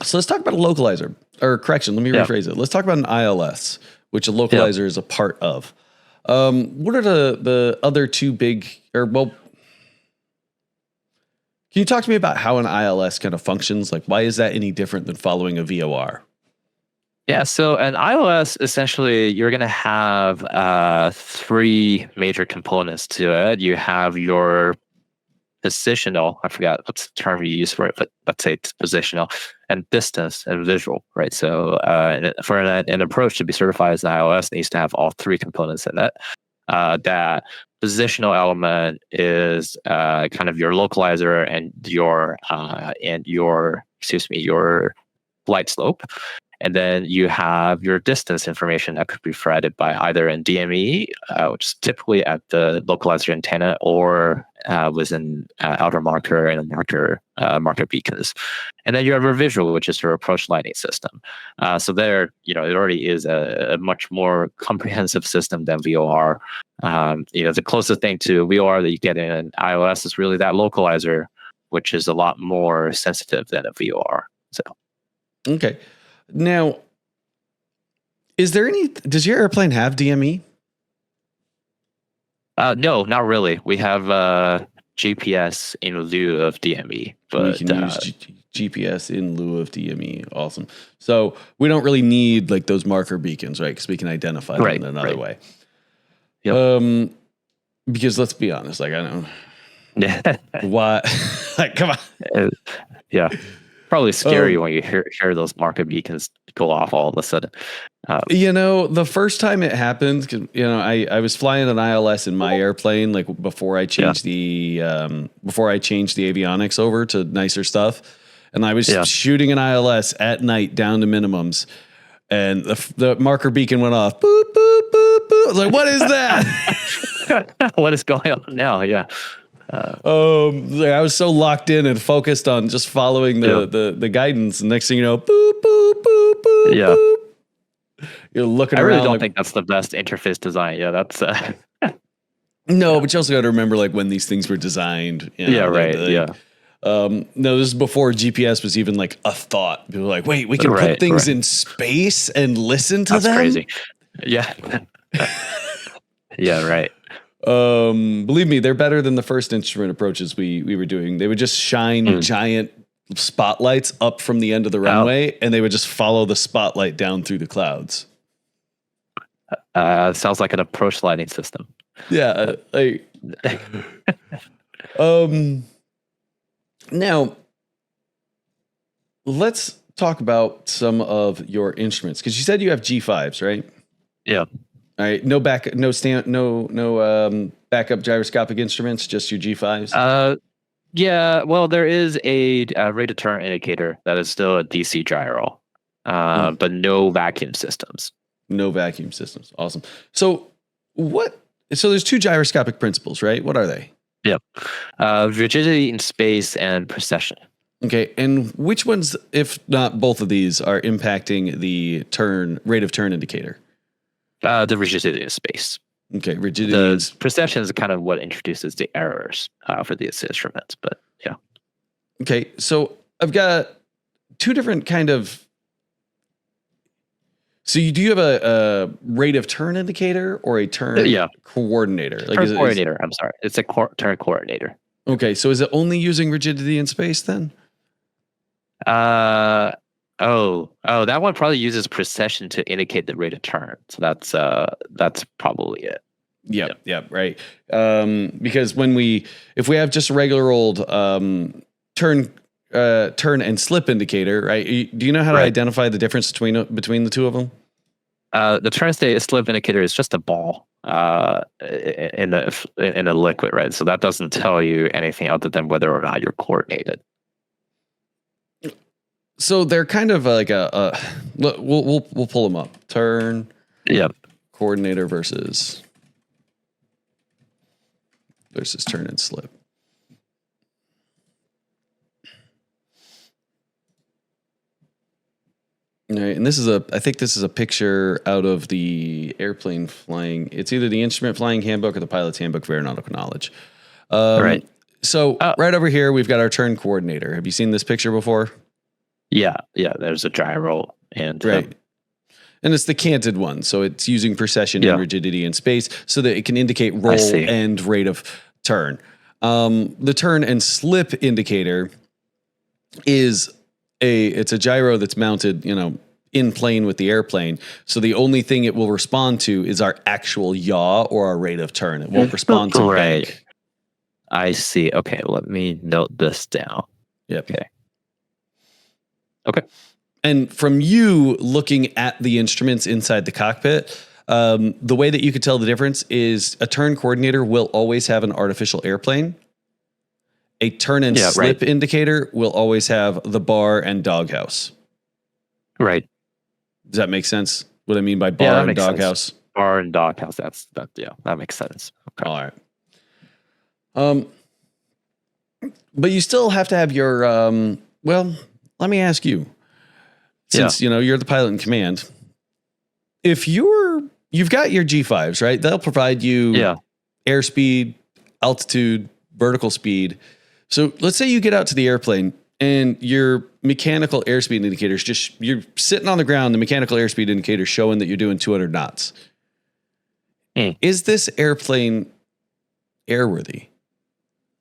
So let's talk about a localizer, or correction, let me rephrase it. Let's talk about an ILS, which a localizer is a part of. What are the other two big, can you talk to me about how an ILS kind of functions? Like, why is that any different than following a VOR? Yeah, so an ILS, essentially, you're going to have three major components to it. You have your positional, I forgot what's the term you use for it, but let's say it's positional, and distance and visual, right? So for an approach to be certified as an ILS, it needs to have all three components in it. That positional element is kind of your localizer and your flight slope. And then you have your distance information that could be provided by either in DME, which is typically at the localizer antenna, or within outer marker and marker beacons. And then you have your visual, which is your approach lighting system. So there, it already is a much more comprehensive system than VOR. The closest thing to VOR that you get in an ILS is really that localizer, which is a lot more sensitive than a VOR. So, okay. Now, does your airplane have DME? No, not really. We have GPS in lieu of DME. But we can use GPS in lieu of DME. Awesome. So we don't really need like those marker beacons, right? Because we can identify them in another way. Yep. Because let's be honest, like I don't know why. Like, come on. Yeah. Probably scary when you hear those marker beacons go off all of a sudden. The first time it happened, 'cause, I was flying an ILS in my airplane, like before I changed the avionics over to nicer stuff, and I was shooting an ILS at night down to minimums, and the marker beacon went off. Boop boop boop boop. I was like, what is that? What is going on now? Yeah. I was so locked in and focused on just following the guidance. And next thing you know, boop boop boop boop. Yeah. Boop. You're looking I around. really don't think that's the best interface design. Yeah, that's. No, but you also got to remember like when these things were designed. No, this is before GPS was even like a thought. People were like, wait, we can put things in space and listen to them? That's crazy. Yeah. Yeah, right. Believe me, they're better than the first instrument approaches we were doing. They would just shine giant spotlights up from the end of the runway, and they would just follow the spotlight down through the clouds. Sounds like an approach lighting system. Yeah. Now, let's talk about some of your instruments, because you said you have G5s, right? Yeah. All right. No backup gyroscopic instruments, just your G5s. Yeah. Well, there is a rate of turn indicator that is still a DC gyro, but no vacuum systems. No vacuum systems. Awesome. So there's two gyroscopic principles, right? What are they? Yep. Rigidity in space and precession. Okay. And which ones, if not both of these, are impacting the rate of turn indicator? The rigidity in space. Okay. Rigidity. The precession is kind of what introduces the errors for these instruments, but yeah. Okay. So I've got two different kind of. So do you have a rate of turn indicator or a turn coordinator? Like turn coordinator. I'm sorry. It's a turn coordinator. Okay. So is it only using rigidity in space then? That one probably uses precession to indicate the rate of turn. So that's probably it. Yep, right. Because if we have just a regular old turn and slip indicator, right? Do you know how to identify the difference between the two of them? The turn state slip indicator is just a ball in a liquid, right? So that doesn't tell you anything other than whether or not you're coordinated. So they're kind of like we'll pull them up. Turn, coordinator versus turn and slip. All right, and I think this is a picture out of the airplane flying. It's either the instrument flying handbook or the pilot's handbook for aeronautical knowledge. Right. So right over here, we've got our turn coordinator. Have you seen this picture before? Yeah. There's a gyro and and it's the canted one, so it's using precession and rigidity in space so that it can indicate roll and rate of turn. The turn and slip indicator is it's a gyro that's mounted, in plane with the airplane. So the only thing it will respond to is our actual yaw or our rate of turn. It won't respond to bank. I see. Okay, let me note this down. Yep. Okay. And from you looking at the instruments inside the cockpit, the way that you could tell the difference is a turn coordinator will always have an artificial airplane. A turn and slip indicator will always have the bar and doghouse. Right. Does that make sense? What I mean by bar and doghouse? Bar and doghouse. That makes sense. Okay. All right. But you still have to have your, let me ask you, since, you're the pilot in command, if you've got your G5s, right? They'll provide you airspeed, altitude, vertical speed. So let's say you get out to the airplane and your mechanical airspeed indicators you're sitting on the ground, the mechanical airspeed indicator showing that you're doing 200 knots. Is this airplane airworthy?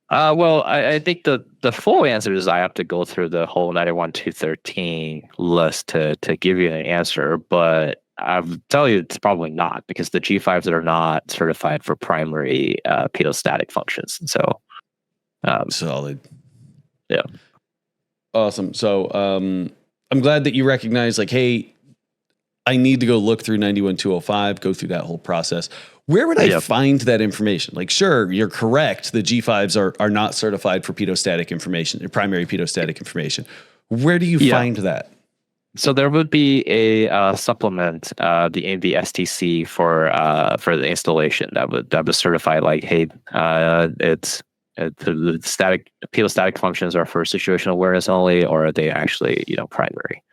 Well, I think the full answer is I have to go through the whole 91-213 list to give you an answer, but I'll tell you it's probably not, because the G5s are not certified for primary pedostatic functions. So solid. Yeah. Awesome. So I'm glad that you recognize, like, hey, I need to go look through 91205, go through that whole process. Where would I find that information? Like, sure, you're correct. The G5s are not certified for pedostatic information, primary pedostatic information. Where do you find that? So there would be a supplement, the STC for the installation that would certify, like, hey, it's the pedostatic functions are for situational awareness only, or are they actually primary?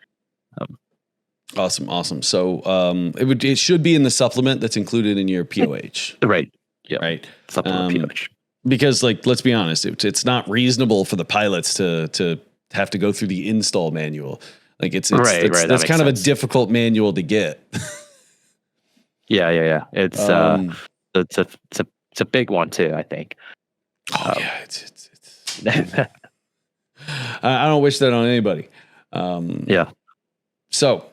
Awesome. So it should be in the supplement that's included in your POH. Right. Yeah. Right. Supplement POH. Because, like, let's be honest, it's not reasonable for the pilots to have to go through the install manual. Like, it's that's kind of a difficult manual to get. Yeah. It's a big one too, I think. Oh yeah, it's I don't wish that on anybody. Yeah. So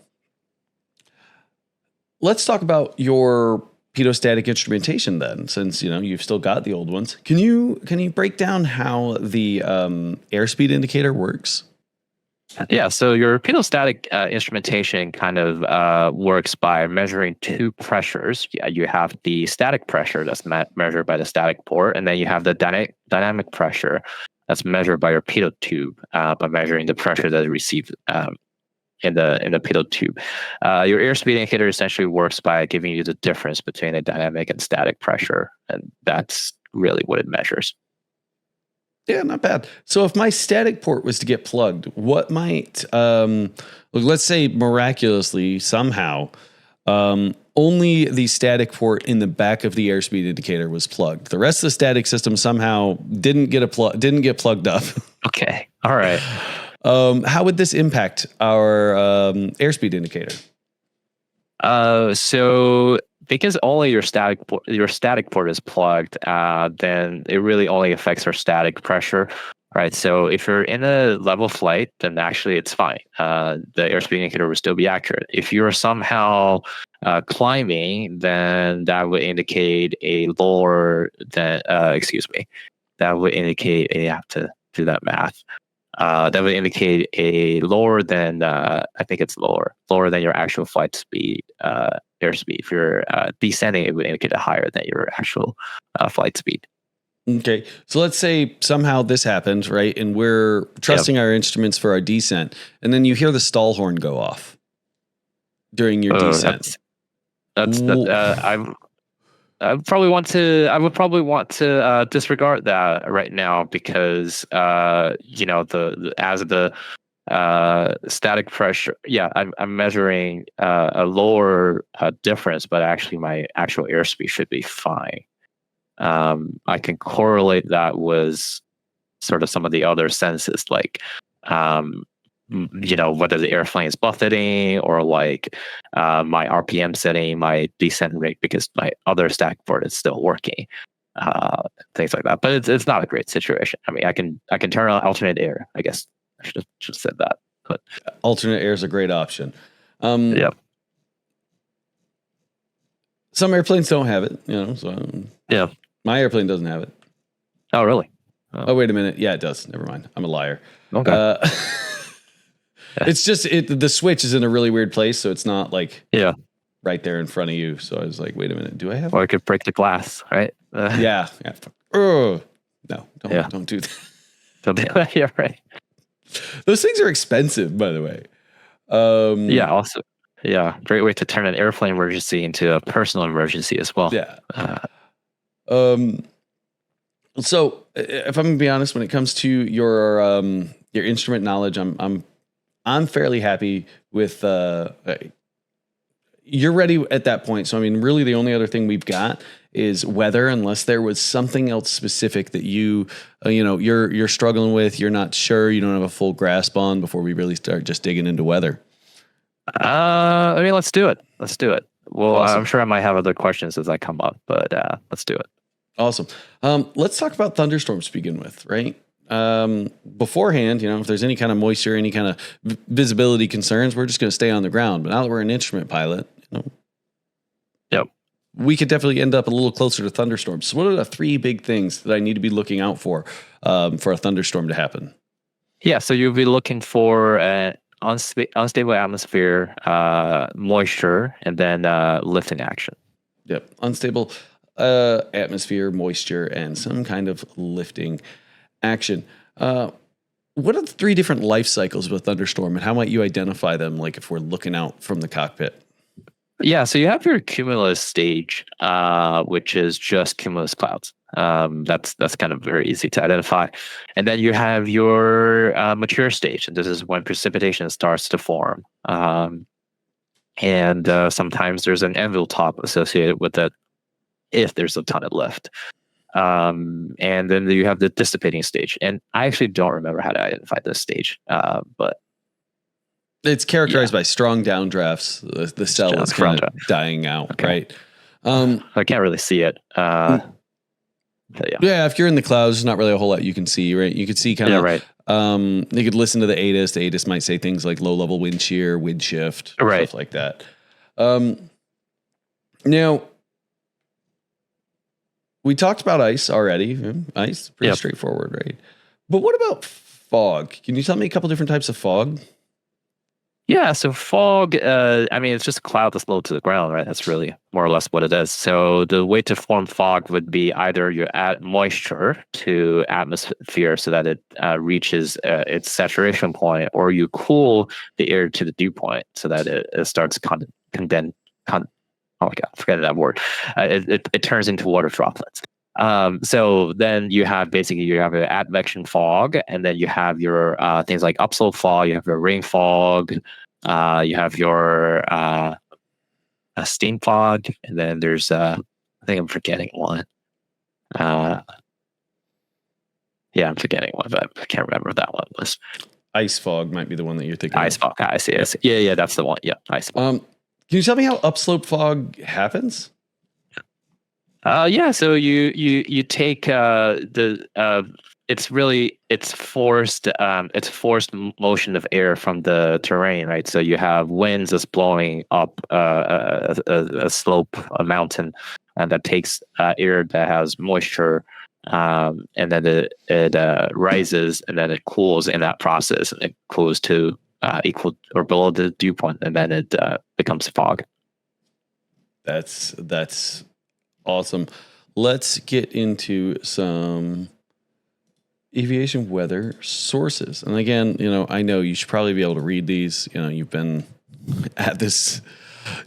let's talk about your pedostatic instrumentation then, since you've still got the old ones. Can you break down how the airspeed indicator works? Yeah, so your pedostatic instrumentation kind of works by measuring two pressures. Yeah, you have the static pressure that's measured by the static port, and then you have the dynamic pressure that's measured by your pedo tube by measuring the pressure that is received in the pedo tube. Your airspeed indicator essentially works by giving you the difference between the dynamic and static pressure, and that's really what it measures. Yeah, not bad. So if my static port was to get plugged, what might, let's say miraculously, somehow, only the static port in the back of the airspeed indicator was plugged. The rest of the static system somehow didn't get plugged up. Okay. All right. How would this impact our airspeed indicator? So because only your static port is plugged, then it really only affects our static pressure, right? So if you're in a level flight, then actually it's fine. The airspeed indicator will still be accurate. If you're somehow climbing, then that would indicate a lower than, that would indicate, you have to do that math. That would indicate a lower than, I think it's lower than your actual flight speed, airspeed. If you're descending, it would indicate a higher than your actual flight speed. Okay. So let's say somehow this happened, right? And we're trusting our instruments for our descent. And then you hear the stall horn go off during your descent. I would probably want to disregard that right now because as the static pressure. Yeah, I'm measuring a lower difference, but actually my actual airspeed should be fine. I can correlate that with sort of some of the other senses, like whether the airplane is buffeting or like my RPM setting, my descent rate, because my other static port is still working, things like that. But it's not a great situation. I mean, I can turn on alternate air. I guess I should have said that. But alternate air is a great option. Yep. Some airplanes don't have it, So yeah, my airplane doesn't have it. Oh, really? Oh, wait a minute. Yeah, it does. Never mind. I'm a liar. Okay. It's just the switch is in a really weird place, so it's not like right there in front of you. So I was like, wait a minute, do I have? Or it could break the glass, right? Yeah. No, don't do that. Don't do that. Yeah, right. Those things are expensive, by the way. Also, great way to turn an airplane emergency into a personal emergency as well. Yeah. So if I'm gonna be honest, when it comes to your instrument knowledge, I'm fairly happy with you're ready at that point. So I mean, really, the only other thing we've got is weather, unless there was something else specific that you're struggling with, you're not sure, you don't have a full grasp on before we really start just digging into weather. I mean, let's do it. Well, awesome. I'm sure I might have other questions as I come up, but let's do it. Awesome. Let's talk about thunderstorms to begin with, right? Beforehand, if there's any kind of moisture, any kind of visibility concerns, we're just going to stay on the ground. But now that we're an instrument pilot, yep, we could definitely end up a little closer to thunderstorms. So what are the three big things that I need to be looking out for a thunderstorm to happen? Yeah, so you'll be looking for unstable atmosphere, moisture, and then lifting action. Yep. Unstable atmosphere, moisture, and some kind of lifting action. What are the 3 different life cycles with Thunderstorm, and how might you identify them, like if we're looking out from the cockpit? Yeah, so you have your cumulus stage, which is just cumulus clouds. That's kind of very easy to identify. And then you have your mature stage, and this is when precipitation starts to form. And sometimes there's an anvil top associated with it if there's a ton of lift. And then you have the dissipating stage. And I actually don't remember how to identify this stage, but it's characterized by strong downdrafts. The cell is kind of dying out, okay. Right? I can't really see it. Yeah, if you're in the clouds, there's not really a whole lot you can see, right? You could see kind of, right. You could listen to the ATIS. The ATIS might say things like low level wind shear, wind shift, right. stuff like that. Now, we talked about ice already. Ice, pretty straightforward, right? But what about fog? Can you tell me a couple different types of fog? Yeah, so fog, I mean, it's just a cloud that's low to the ground, right? That's really more or less what it is. So the way to form fog would be either you add moisture to atmosphere so that it reaches its saturation point, or you cool the air to the dew point so that it starts oh my God, forget that word. It turns into water droplets. So then you have an advection fog, and then you have your things like upslope fog, you have your rain fog, you have your steam fog, and then there's I think I'm forgetting one. Yeah, I'm forgetting one, but I can't remember what that one was. Ice fog might be the one that you're thinking ice of. Fog, I see. Yeah, that's the one. Yeah, ice fog. Can you tell me how upslope fog happens? Yeah, so you take it's forced motion of air from the terrain, right? So you have winds that's blowing up a slope, a mountain, and that takes air that has moisture, and then it rises, and then it cools in that process, and it cools to equal or below the dew point, and then it becomes fog. That's awesome. Let's get into some aviation weather sources. And again, I know you should probably be able to read these. You've been at this,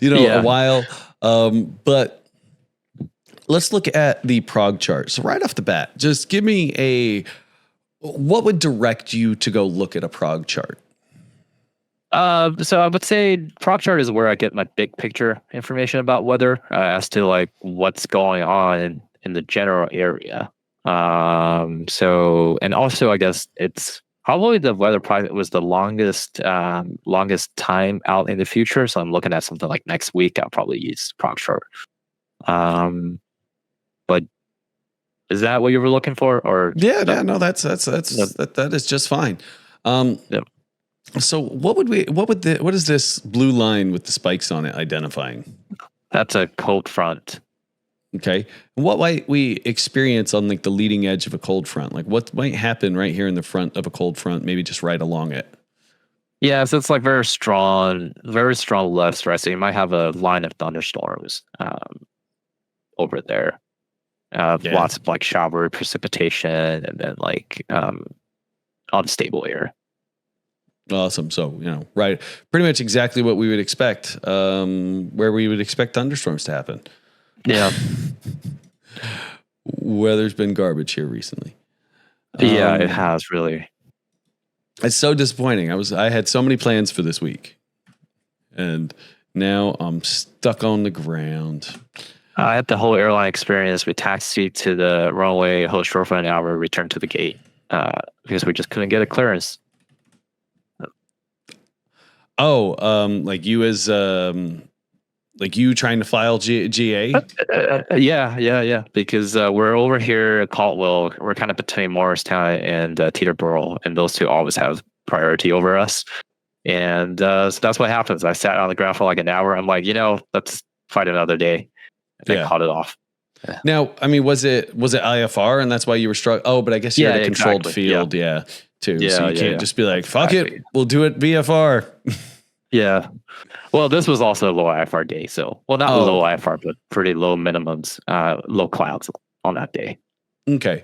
a while. But let's look at the prog chart. So right off the bat, just give me what would direct you to go look at a prog chart? So I would say prog chart is where I get my big picture information about weather as to like what's going on in the general area. So, and also I guess it's probably the weather project was the longest time out in the future. So I'm looking at something like next week. I'll probably use prog chart. But is that what you were looking for? Or no, that is just fine. So what is this blue line with the spikes on it identifying? That's a cold front. Okay. What might we experience on like the leading edge of a cold front? Like what might happen right here in the front of a cold front, maybe just right along it? Yeah, so it's like very strong lifts, right? So you might have a line of thunderstorms over there. Lots of like shower precipitation, and then like unstable air. Awesome. So, right. Pretty much exactly what we would expect, where we would expect thunderstorms to happen. Yeah. Weather's been garbage here recently. Yeah, it has really. It's so disappointing. I had so many plans for this week, and now I'm stuck on the ground. I had the whole airline experience. We taxied to the runway, whole short for an hour, returned to the gate because we just couldn't get a clearance. Like you as like you trying to file GA? Yeah. Because we're over here at Caldwell. We're kind of between Morristown and Teterboro, and those two always have priority over us. And so that's what happens. I sat on the ground for like an hour. I'm like, let's fight another day. And I caught it off. Now, I mean, was it IFR and that's why you were struck? Oh, but I guess you had a controlled exactly. field, too. Yeah, So you can't yeah. just be like, fuck Exactly. it, we'll do it VFR. Yeah. Well, this was also a low IFR day, so not low Oh, IFR, but pretty low minimums, low clouds on that day. okay.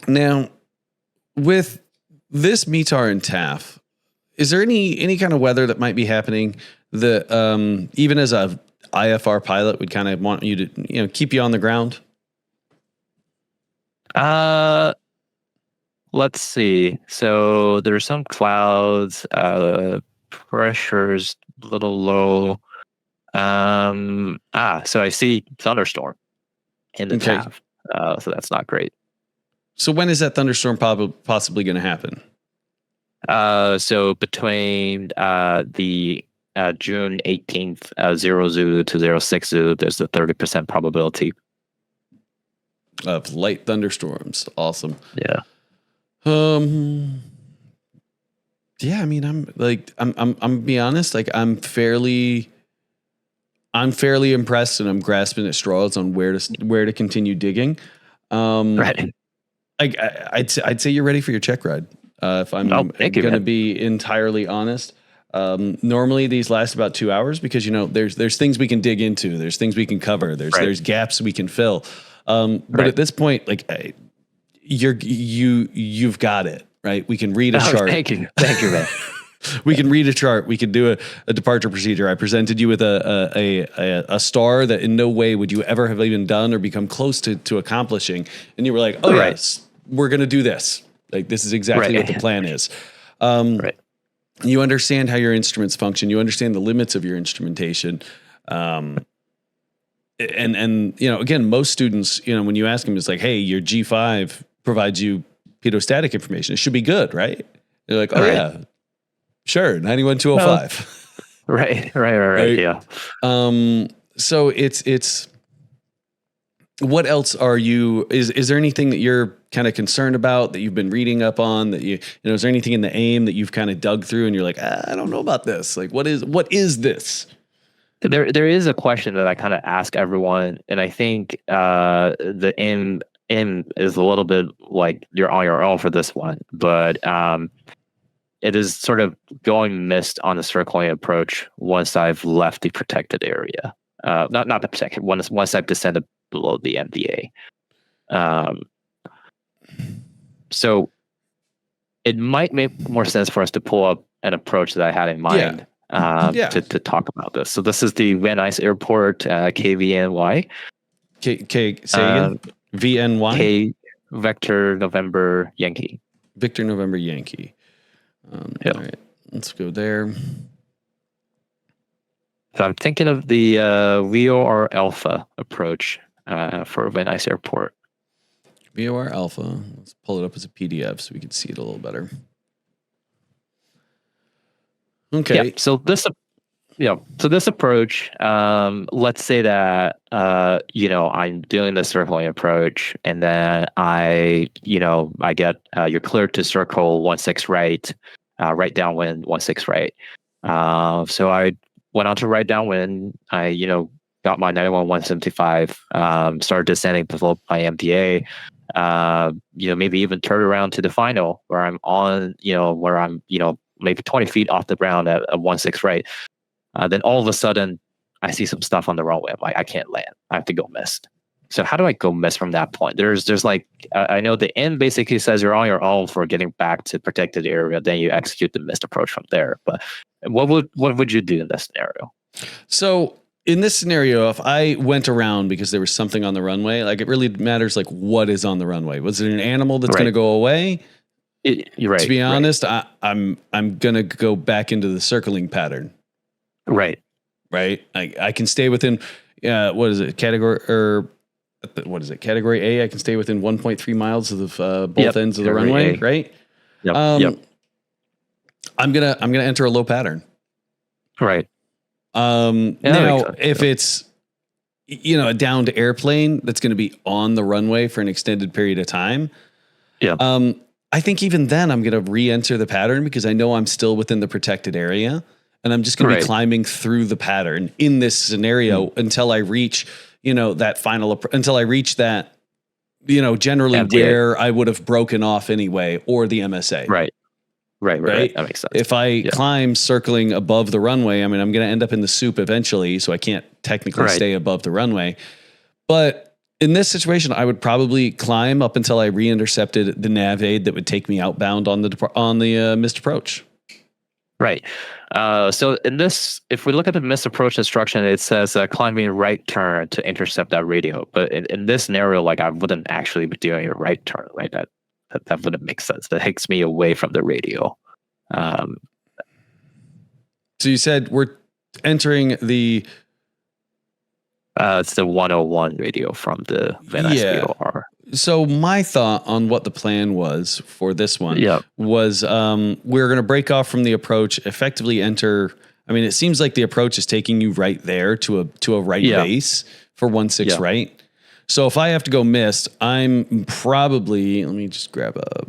Now with this METAR and TAF, is there any kind of weather that might be happening that even as a IFR pilot would kind of want you to keep you on the ground? Let's see. So there's some clouds, pressure's a little low. So I see thunderstorm in the Okay. TAF. So that's not great. So when is that thunderstorm possibly going to happen? So between the June 18th, 0 Zulu to 06 Zulu, there's a 30% probability Of light thunderstorms. Awesome. Yeah. Yeah, I mean, I'm be honest, like I'm fairly impressed and I'm grasping at straws on where to continue digging. Right. I'd say you're ready for your check ride. If I'm going to be entirely honest, normally these last about 2 hours because there's things we can dig into, there's things we can cover, there's gaps we can fill. But at this point, like you've got it right. We can read a chart. Thank you, man. We can read a chart. We can do a departure procedure. I presented you with a star that in no way would you ever have even done or become close to accomplishing. And you were like, oh yes, we're going to do this. Like, this is exactly what the plan is. You understand how your instruments function. You understand the limits of your instrumentation. And again, most students, when you ask them, it's like, hey, your G5 provides you pedostatic information. It should be good, right? They're like, oh yeah, sure. 91205. Right. Yeah. So it's, what else are you, is there anything that you're kind of concerned about that you've been reading up on that is there anything in the AIM that you've kind of dug through and you're like, I don't know about this. Like, what is this? There is a question that I kind of ask everyone, and I think the M is a little bit like you're on your own for this one, but it is sort of going missed on the circling approach once I've left the protected area. Not the protected once I've descended below the MDA. So it might make more sense for us to pull up an approach that I had in mind. To talk about this. So this is the Van Nuys Airport KVNY. Say again? VNY? K Vector November Yankee. Victor November Yankee. All right, let's go there. So I'm thinking of the VOR Alpha approach for Van Nuys Airport. VOR Alpha. Let's pull it up as a PDF so we can see it a little better. Okay. Yeah, so this approach, let's say that I'm doing the circling approach, and then I get you're cleared to circle 16 right, right downwind 16 right. So I went on to right downwind. I got my 91-175, started descending below my MDA. Maybe even turn around to the final where I'm on, where I'm maybe 20 feet off the ground at 16 right. Then all of a sudden, I see some stuff on the runway. I'm like, I can't land. I have to go missed. So how do I go missed from that point? There's like, I know the end basically says you're on your own for getting back to protected area. Then you execute the missed approach from there. But what would you do in this scenario? So in this scenario, if I went around because there was something on the runway, like it really matters, like what is on the runway. Was it an animal that's going to go away? You're right. To be honest, I'm gonna go back into the circling pattern. Right. I can stay within what is it, category A? I can stay within 1.3 miles of both ends of the runway. A. Right. Yep. I'm gonna enter a low pattern. Right. Now, if it's a downed airplane that's going to be on the runway for an extended period of time. Yeah. I think even then I'm going to re-enter the pattern because I know I'm still within the protected area. and I'm just going to be Right. climbing through the pattern in this scenario until I reach, that until I reach that, generally MTA. where I would have broken off anyway, or the MSA. Right. Right. That makes sense. If I climb circling above the runway, I'm going to end up in the soup eventually, so I can't technically stay above the runway. But in this situation, I would probably climb up until I re-intercepted the nav aid that would take me outbound on the missed approach. Right. So in this, if we look at the missed approach instruction, it says climbing right turn to intercept that radio. But in this scenario, like I wouldn't actually be doing a right turn like that. That wouldn't make sense. That takes me away from the radio. So you said we're entering the... it's the 101 radio from the VOR. So my thought on what the plan was for this one was we're going to break off from the approach, effectively enter. I mean, it seems like the approach is taking you right there to a right base for 1-6 right. So if I have to go missed, I'm probably, let me just grab a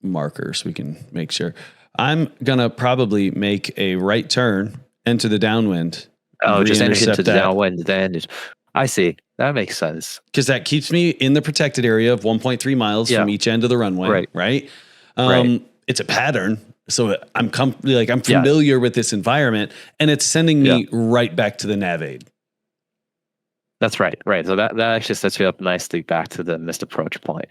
marker so we can make sure. I'm going to probably make a right turn, enter the downwind. Oh, just enter into the downwind. Then I see. That makes sense. Because that keeps me in the protected area of 1.3 miles from each end of the runway. Right. It's a pattern. So I'm familiar with this environment, and it's sending me right back to the nav aid. That's right. So that actually sets you up nicely back to the missed approach point.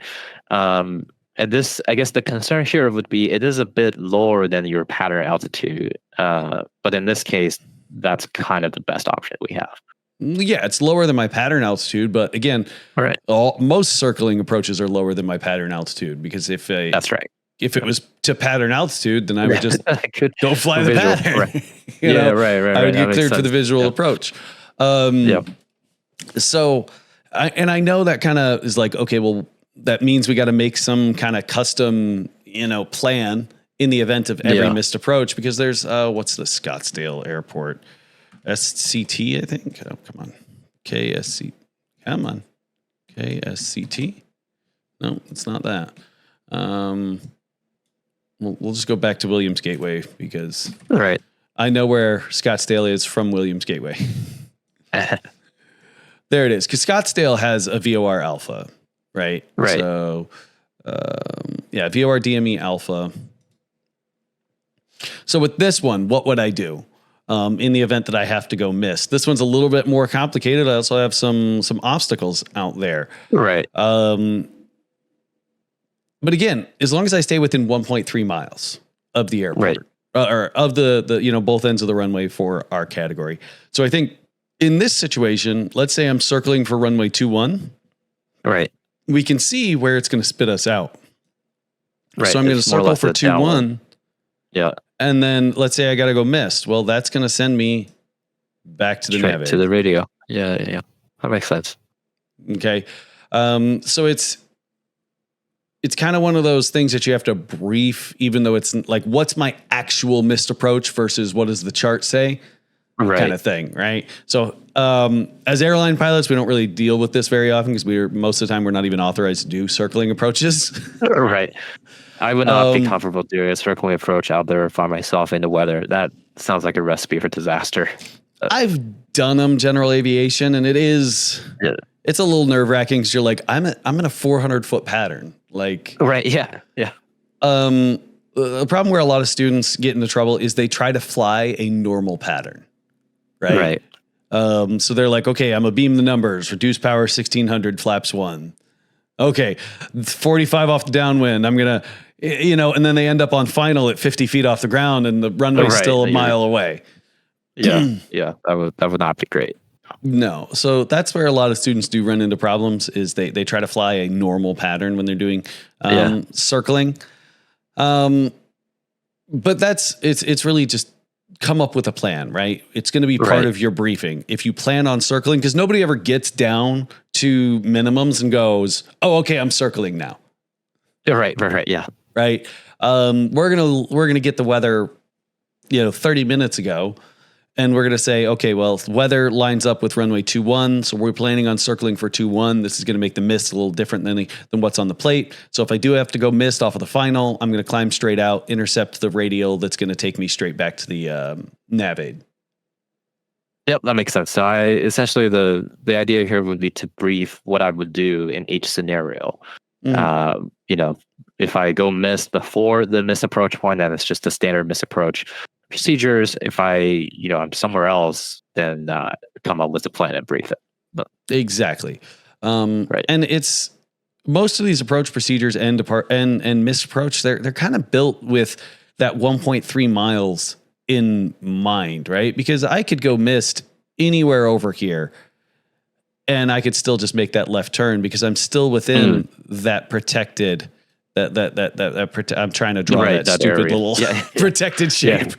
And this, I guess the concern here would be it is a bit lower than your pattern altitude. But in this case, that's kind of the best option we have. Yeah, it's lower than my pattern altitude, but again, most circling approaches are lower than my pattern altitude, because if that's right. If it was to pattern altitude, then I would just go fly the visual, pattern. Right. I would get cleared for the visual approach. So, I know that kind of is like, okay, well, that means we got to make some kind of custom, plan in the event of every missed approach, because there's what's the Scottsdale Airport? SCT, I think. Oh, come on. KSC. Come on. KSCT? No, it's not that. We'll just go back to Williams Gateway, because I know where Scottsdale is from Williams Gateway. There it is. Because Scottsdale has a VOR alpha, right? So, VOR DME alpha. So with this one, what would I do? In the event that I have to go miss. This one's a little bit more complicated. I also have some obstacles out there. Right. But again, as long as I stay within 1.3 miles of the airport, or of the both ends of the runway for our category. So I think in this situation, let's say I'm circling for runway 21. Right. We can see where it's going to spit us out. Right. So I'm going to circle for 21. Yeah. And then let's say I got to go missed. Well, that's going to send me back to the nav aid. To the radio. Yeah. That makes sense. Okay. So it's kind of one of those things that you have to brief, even though it's like, what's my actual missed approach versus what does the chart say? Kind of thing. Right. So, as airline pilots, we don't really deal with this very often, because most of the time we're not even authorized to do circling approaches. Right. I would not be comfortable doing a circling approach out there by myself in the weather. That sounds like a recipe for disaster. I've done them general aviation, and it's a little nerve wracking, because you're like, I'm in a 400-foot pattern. Like, yeah. The problem where a lot of students get into trouble is they try to fly a normal pattern. Right. So they're like, okay, I'm gonna beam the numbers, reduce power 1600, flaps 1. Okay, 45 off the downwind. I'm gonna, and then they end up on final at 50 feet off the ground, and the runway's still a mile away. Yeah. That would not be great. No. So that's where a lot of students do run into problems, is they try to fly a normal pattern when they're doing circling. But it's really just come up with a plan, right? It's going to be part of your briefing. If you plan on circling, because nobody ever gets down to minimums and goes, oh, okay, I'm circling now. Right. Yeah. Right. We're going to get the weather, 30 minutes ago. and we're going to say, okay, well, weather lines up with runway 21. So we're planning on circling for 21. This is going to make the mist a little different than what's on the plate. So if I do have to go mist off of the final, I'm going to climb straight out, intercept the radial that's going to take me straight back to the nav aid. Yep, that makes sense. So essentially the idea here would be to brief what I would do in each scenario. If I go mist before the mist approach point, then it's just a standard mist approach procedures. If I'm somewhere else, then come up with a plan and brief it. Exactly. Right. And it's most of these approach procedures and mist approach, they're kind of built with that 1.3 miles in mind, right? Because I could go mist anywhere over here and I could still just make that left turn because I'm still within that protected I'm trying to draw that stupid area. Little protected shape.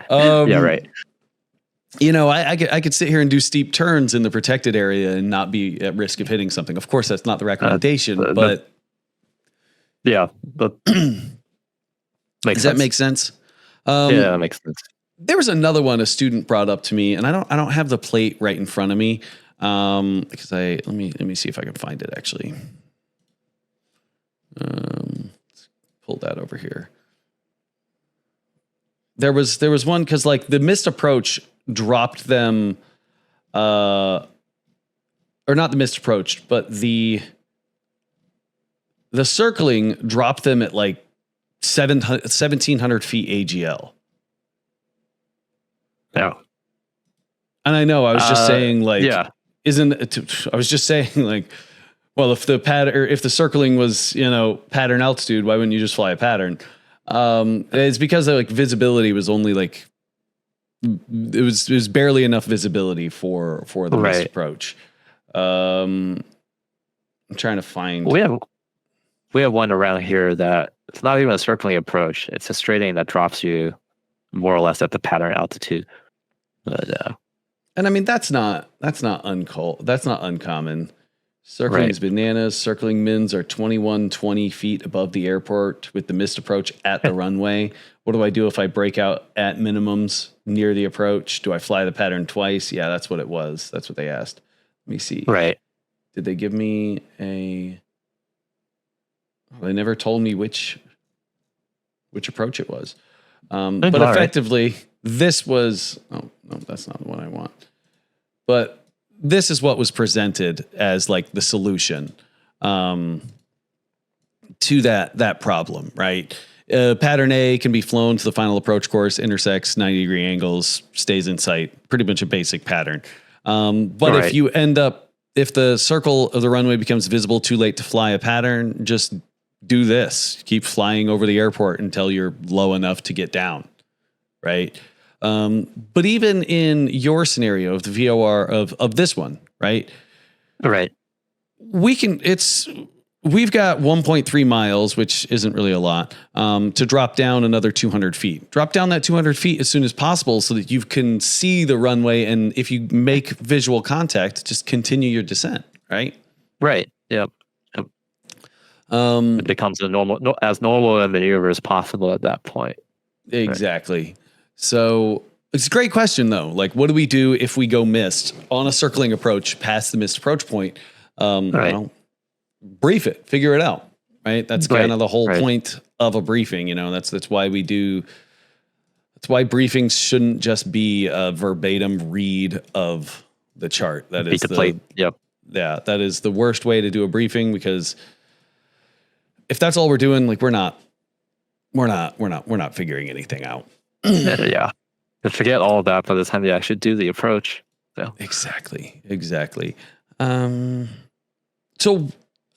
Yeah, right. I could sit here and do steep turns in the protected area and not be at risk of hitting something. Of course, that's not the recommendation, but yeah, but does that make sense? Yeah, that makes sense. There was another one a student brought up to me, and I don't have the plate right in front of me because let me see if I can find it actually. Let's pull that over here. There was one because like the missed approach dropped them, or not the missed approach, but the circling dropped them at like 1,700 feet AGL. Yeah. And I know I was just saying like, I was just saying like, well, if the circling was, pattern altitude, why wouldn't you just fly a pattern? It's because like visibility was only like, it was barely enough visibility for the missed approach. I'm trying to find. We have one around here that it's not even a circling approach. It's a straight aim that drops you more or less at the pattern altitude. But and I mean that's not uncommon. Circling is bananas. Circling mins are 2120 feet above the airport with the missed approach at the runway. What do I do if I break out at minimums near the approach? Do I fly the pattern twice? Yeah, that's what it was. That's what they asked. Let me see. Right. Did they give me a... They never told me which approach it was. But effectively, this was... Oh, no, that's not the one I want. But this is what was presented as like the solution to that problem, right? Pattern A can be flown to the final approach course, intersects 90-degree angles, stays in sight. Pretty much a basic pattern. But if the circle of the runway becomes visible too late to fly a pattern, just do this. Keep flying over the airport until you're low enough to get down, right? But even in your scenario of the VOR of this one, right? Right. We've got 1.3 miles, which isn't really a lot, to drop down another 200 feet. Drop down that 200 feet as soon as possible so that you can see the runway. And if you make visual contact, just continue your descent, right? Right. Yep. It becomes as normal a maneuver as possible at that point. Exactly. Right. So it's a great question, though. Like, what do we do if we go missed on a circling approach past the missed approach point? Brief it, figure it out, right? That's kind of the whole point of a briefing. That's why we do. That's why briefings shouldn't just be a verbatim read of the chart. That is the plate. Yep. Yeah, that is the worst way to do a briefing because if that's all we're doing, like we're not figuring anything out. Yeah. But forget all that by the time you actually do the approach. So. Exactly. So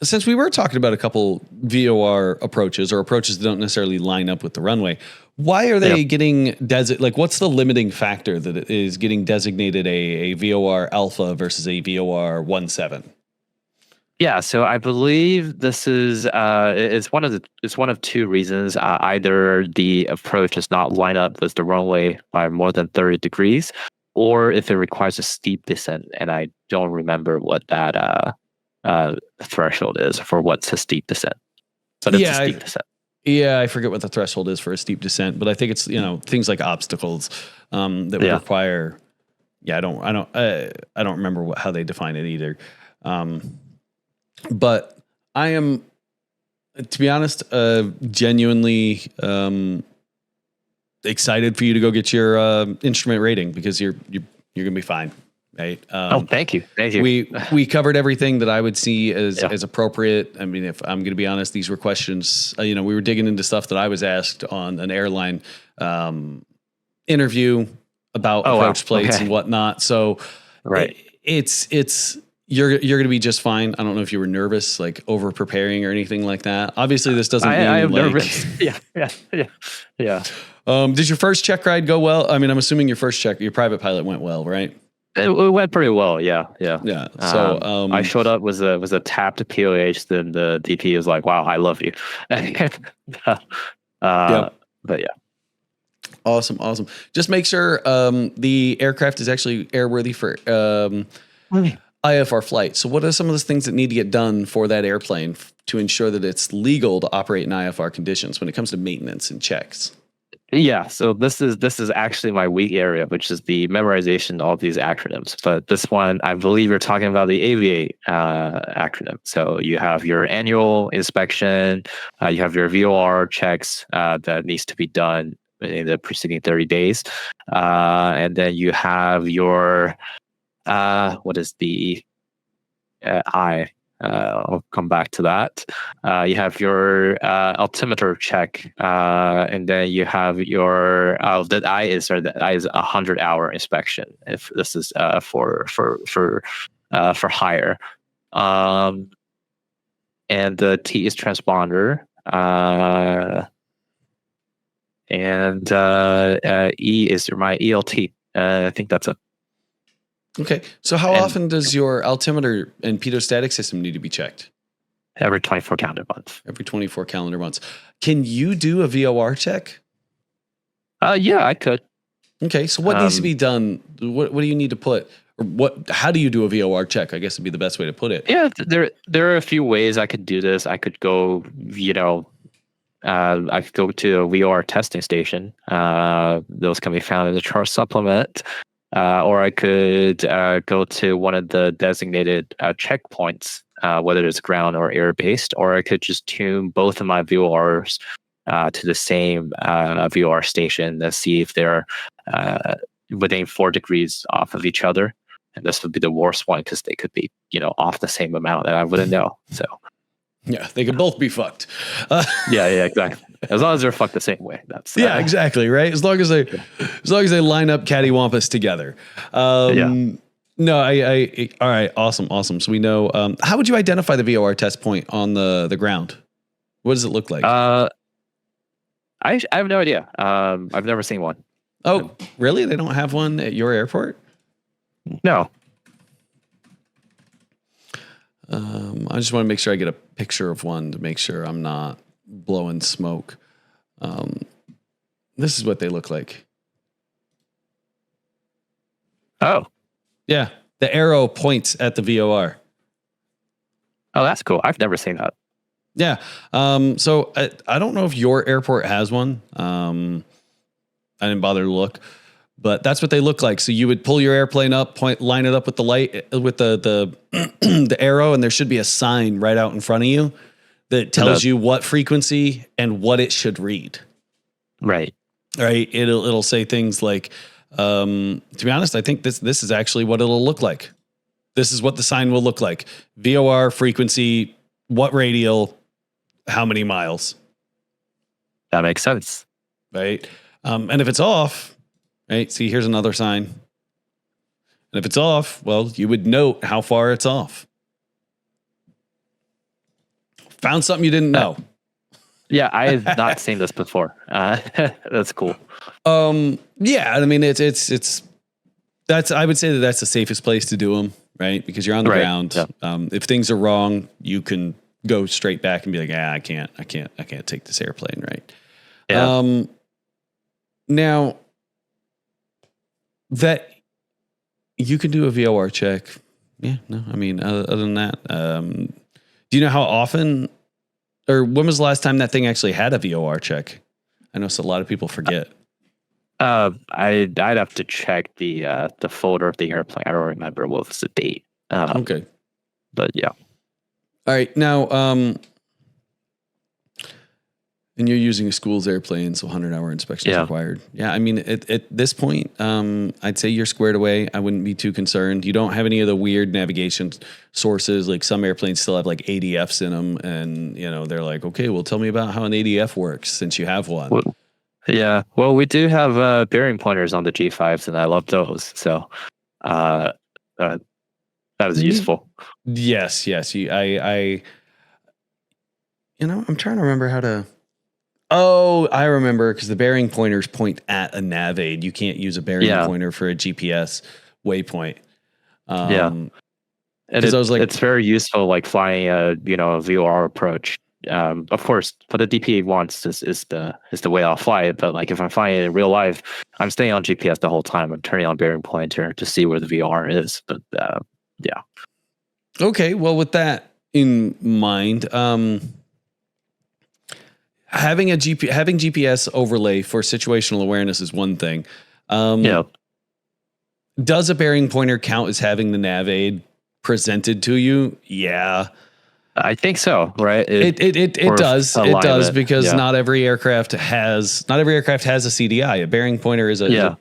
since we were talking about a couple VOR approaches or approaches that don't necessarily line up with the runway, why are they getting what's the limiting factor that it is getting designated a VOR alpha versus a VOR 17? Yeah, so I believe this is it's one of two reasons. Either the approach does not line up with the runway by more than 30 degrees, or if it requires a steep descent, and I don't remember what that threshold is for what's a steep descent. But it's a steep descent. Yeah, I forget what the threshold is for a steep descent, but I think it's, things like obstacles that would require. Yeah, I don't remember how they define it either. But I am, to be honest, genuinely excited for you to go get your instrument rating, because you're gonna be fine. Right. Thank you. We covered everything that I would see as appropriate. I mean, if I'm going to be honest, these were questions, we were digging into stuff that I was asked on an airline interview about approach plates and whatnot. So right. You're going to be just fine. I don't know if you were nervous, like over preparing or anything like that. Obviously this doesn't mean I am like, nervous. Yeah. Did your first check ride go well? I mean, I'm assuming your private pilot went well, right? It went pretty well, yeah. So I showed up was a tapped POH. Then the DP was like, "Wow, I love you." But yeah, awesome. Just make sure the aircraft is actually airworthy for IFR flight. So, what are some of those things that need to get done for that airplane to ensure that it's legal to operate in IFR conditions when it comes to maintenance and checks? Yeah, so this is actually my weak area, which is the memorization of all these acronyms. But this one, I believe you're talking about the Aviate acronym. So you have your annual inspection, you have your VOR checks that needs to be done in the preceding 30 days, and then you have your what is the I'll come back to that. You have your altimeter check, and then you have your the I is 100-hour inspection. If this is for hire, and the T is transponder, and E is my ELT. I think that's it. Okay. So how often does your altimeter and pitot-static system need to be checked? Every 24 calendar months. Every 24 calendar months. Can you do a VOR check? Yeah, I could. Okay. So what needs to be done? What do you need to put? Or how do you do a VOR check? I guess would be the best way to put it. Yeah, there are a few ways I could do this. I could go, I could go to a VOR testing station. Those can be found in the chart supplement. Or I could go to one of the designated checkpoints, whether it's ground or air-based, or I could just tune both of my VORs to the same VOR station and see if they're within 4 degrees off of each other. And this would be the worst one because they could be, off the same amount and I wouldn't know. So. Yeah, they could both be fucked. Yeah, exactly. As long as they're fucked the same way. That's exactly right. As long as they line up cattywampus together. No, I all right, awesome. So we know. How would you identify the VOR test point on the ground? What does it look like? I have no idea. I've never seen one. Oh, really? They don't have one at your airport? No. I just want to make sure I get a picture of one to make sure I'm not blowing smoke. This is what they look like. Oh. Yeah. The arrow points at the VOR. Oh, that's cool. I've never seen that. Yeah. So I don't know if your airport has one. I didn't bother to look. But that's what they look like. So you would pull your airplane up, line it up with the light, with the the arrow, and there should be a sign right out in front of you that tells you what frequency and what it should read. Right. It'll say things like, to be honest, I think this is actually what it'll look like. This is what the sign will look like. VOR frequency, what radial, how many miles. That makes sense. Right. And if it's off. Right. See, here's another sign. And if it's off, well, you would note how far it's off. Found something you didn't know. Yeah, I have not seen this before. That's cool. Yeah, I mean, it's I would say that's the safest place to do them, right? Because you're on the ground. Yep. If things are wrong, you can go straight back and be like, I can't take this airplane, right? Yeah. Now that you can do a VOR check. Yeah, no, I mean, other than that, do you know how often or when was the last time that thing actually had a VOR check? I know a lot of people forget. I'd have to check the folder of the airplane. I don't remember what was the date. Okay. But yeah. All right. Now, and you're using a school's airplane, so 100-hour inspections required. Yeah, I mean, at this point, I'd say you're squared away. I wouldn't be too concerned. You don't have any of the weird navigation sources. Like some airplanes still have like ADFs in them, and they're like, okay, well, tell me about how an ADF works since you have one. Well, we do have bearing pointers on the G5s, and I love those. So that was useful. Yes. I'm trying to remember how to. Oh, I remember, because the bearing pointers point at a nav aid. You can't use a bearing pointer for a GPS waypoint. And it's very useful, like flying a VOR approach. Of course, what the DPA wants is the way I'll fly it. But like if I'm flying it in real life, I'm staying on GPS the whole time. I'm turning on bearing pointer to see where the VOR is. But yeah. Okay, well, with that in mind, having GPS overlay for situational awareness is one thing. Does a bearing pointer count as having the nav aid presented to you? Yeah, I think so. Right? It does. It does, because not every aircraft has a CDI. A bearing pointer is a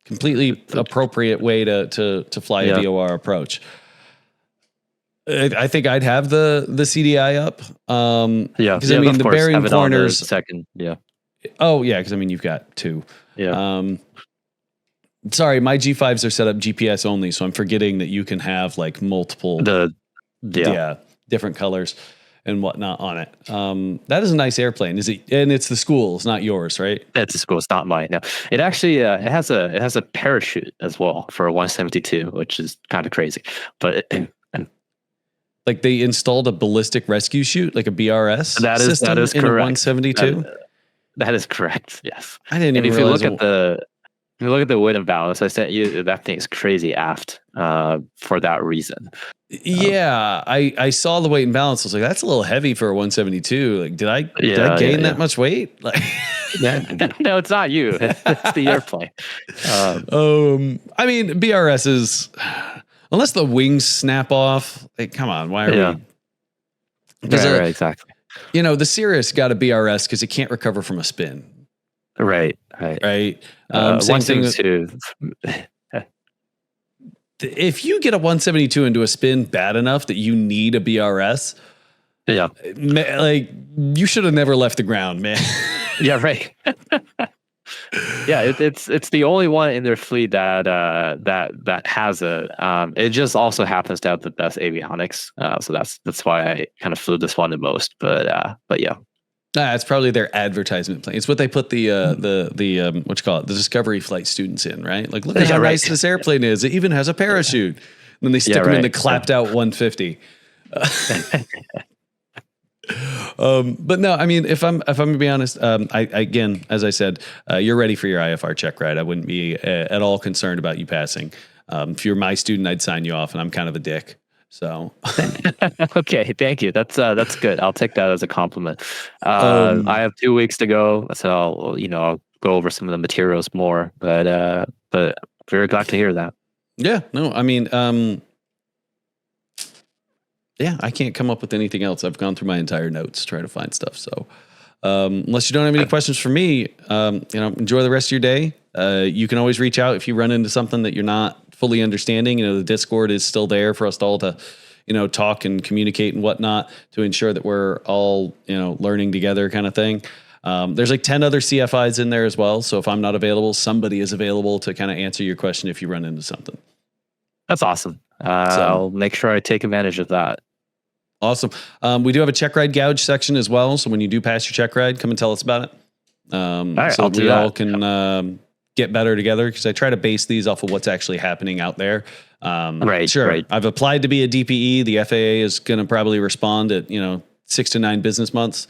completely appropriate way to fly a VOR approach. I think I'd have the CDI up. Because the bearing pointers second. Yeah. Oh yeah, because you've got two. Yeah. Sorry, my G5s are set up GPS only, so I'm forgetting that you can have like multiple different colors and whatnot on it. That is a nice airplane. Is it? And it's the school's, not yours, right? It's the school. It's not mine. No, it actually it has a parachute as well for a 172, which is kind of crazy, but. Like they installed a ballistic rescue chute, like a BRS system that is in correct. a 172? That is correct, yes. I didn't even realize. If you look at the weight and balance, I sent you, that thing's crazy aft for that reason. Yeah, I saw the weight and balance. I was like, that's a little heavy for a 172. Like, did I gain that much weight? Like, no, it's not you. It's the airplane. BRS is... Unless the wings snap off, like, come on, why are we? Right, exactly. The Cirrus got a BRS because it can't recover from a spin. Right. Same thing with, if you get a 172 into a spin bad enough that you need a BRS, like you should have never left the ground, man. Yeah, right. It's the only one in their fleet that has it. It just also happens to have the best avionics, so that's why I kind of flew this one the most. But yeah, it's probably their advertisement plane. It's what they put the what you call it, the Discovery Flight students in, right? Like, look at how nice this airplane is. It even has a parachute. And then they stick them in the clapped out 150. But no, if I'm going to be honest, again, as I said, you're ready for your IFR check ride. I wouldn't be at all concerned about you passing. If you're my student, I'd sign you off, and I'm kind of a dick. So, okay, thank you. That's good. I'll take that as a compliment. I have 2 weeks to go, so I'll go over some of the materials more. But very glad to hear that. Yeah, no, yeah, I can't come up with anything else. I've gone through my entire notes to try to find stuff. So unless you don't have any questions for me, enjoy the rest of your day. You can always reach out if you run into something that you're not fully understanding. The Discord is still there for us all to, talk and communicate and whatnot to ensure that we're all, learning together kind of thing. There's like 10 other CFIs in there as well. So if I'm not available, somebody is available to kind of answer your question if you run into something. That's awesome. I'll make sure I take advantage of that. Awesome. We do have a check ride gouge section as well. So when you do pass your check ride, come and tell us about it. All right, so we all can get better together, because I try to base these off of what's actually happening out there. Right. I've applied to be a DPE. The FAA is going to probably respond at 6 to 9 business months.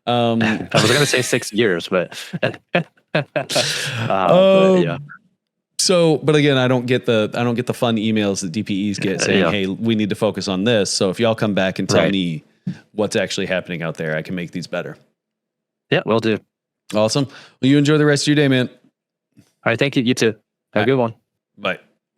I was going to say 6 years, but yeah. So, but again, I don't get the fun emails that DPEs get saying, "Hey, we need to focus on this." So if y'all come back and tell me what's actually happening out there. I can make these better. Yeah, will do. Awesome. Well, you enjoy the rest of your day, man. All right. Thank you. You too. Have a good one. Bye.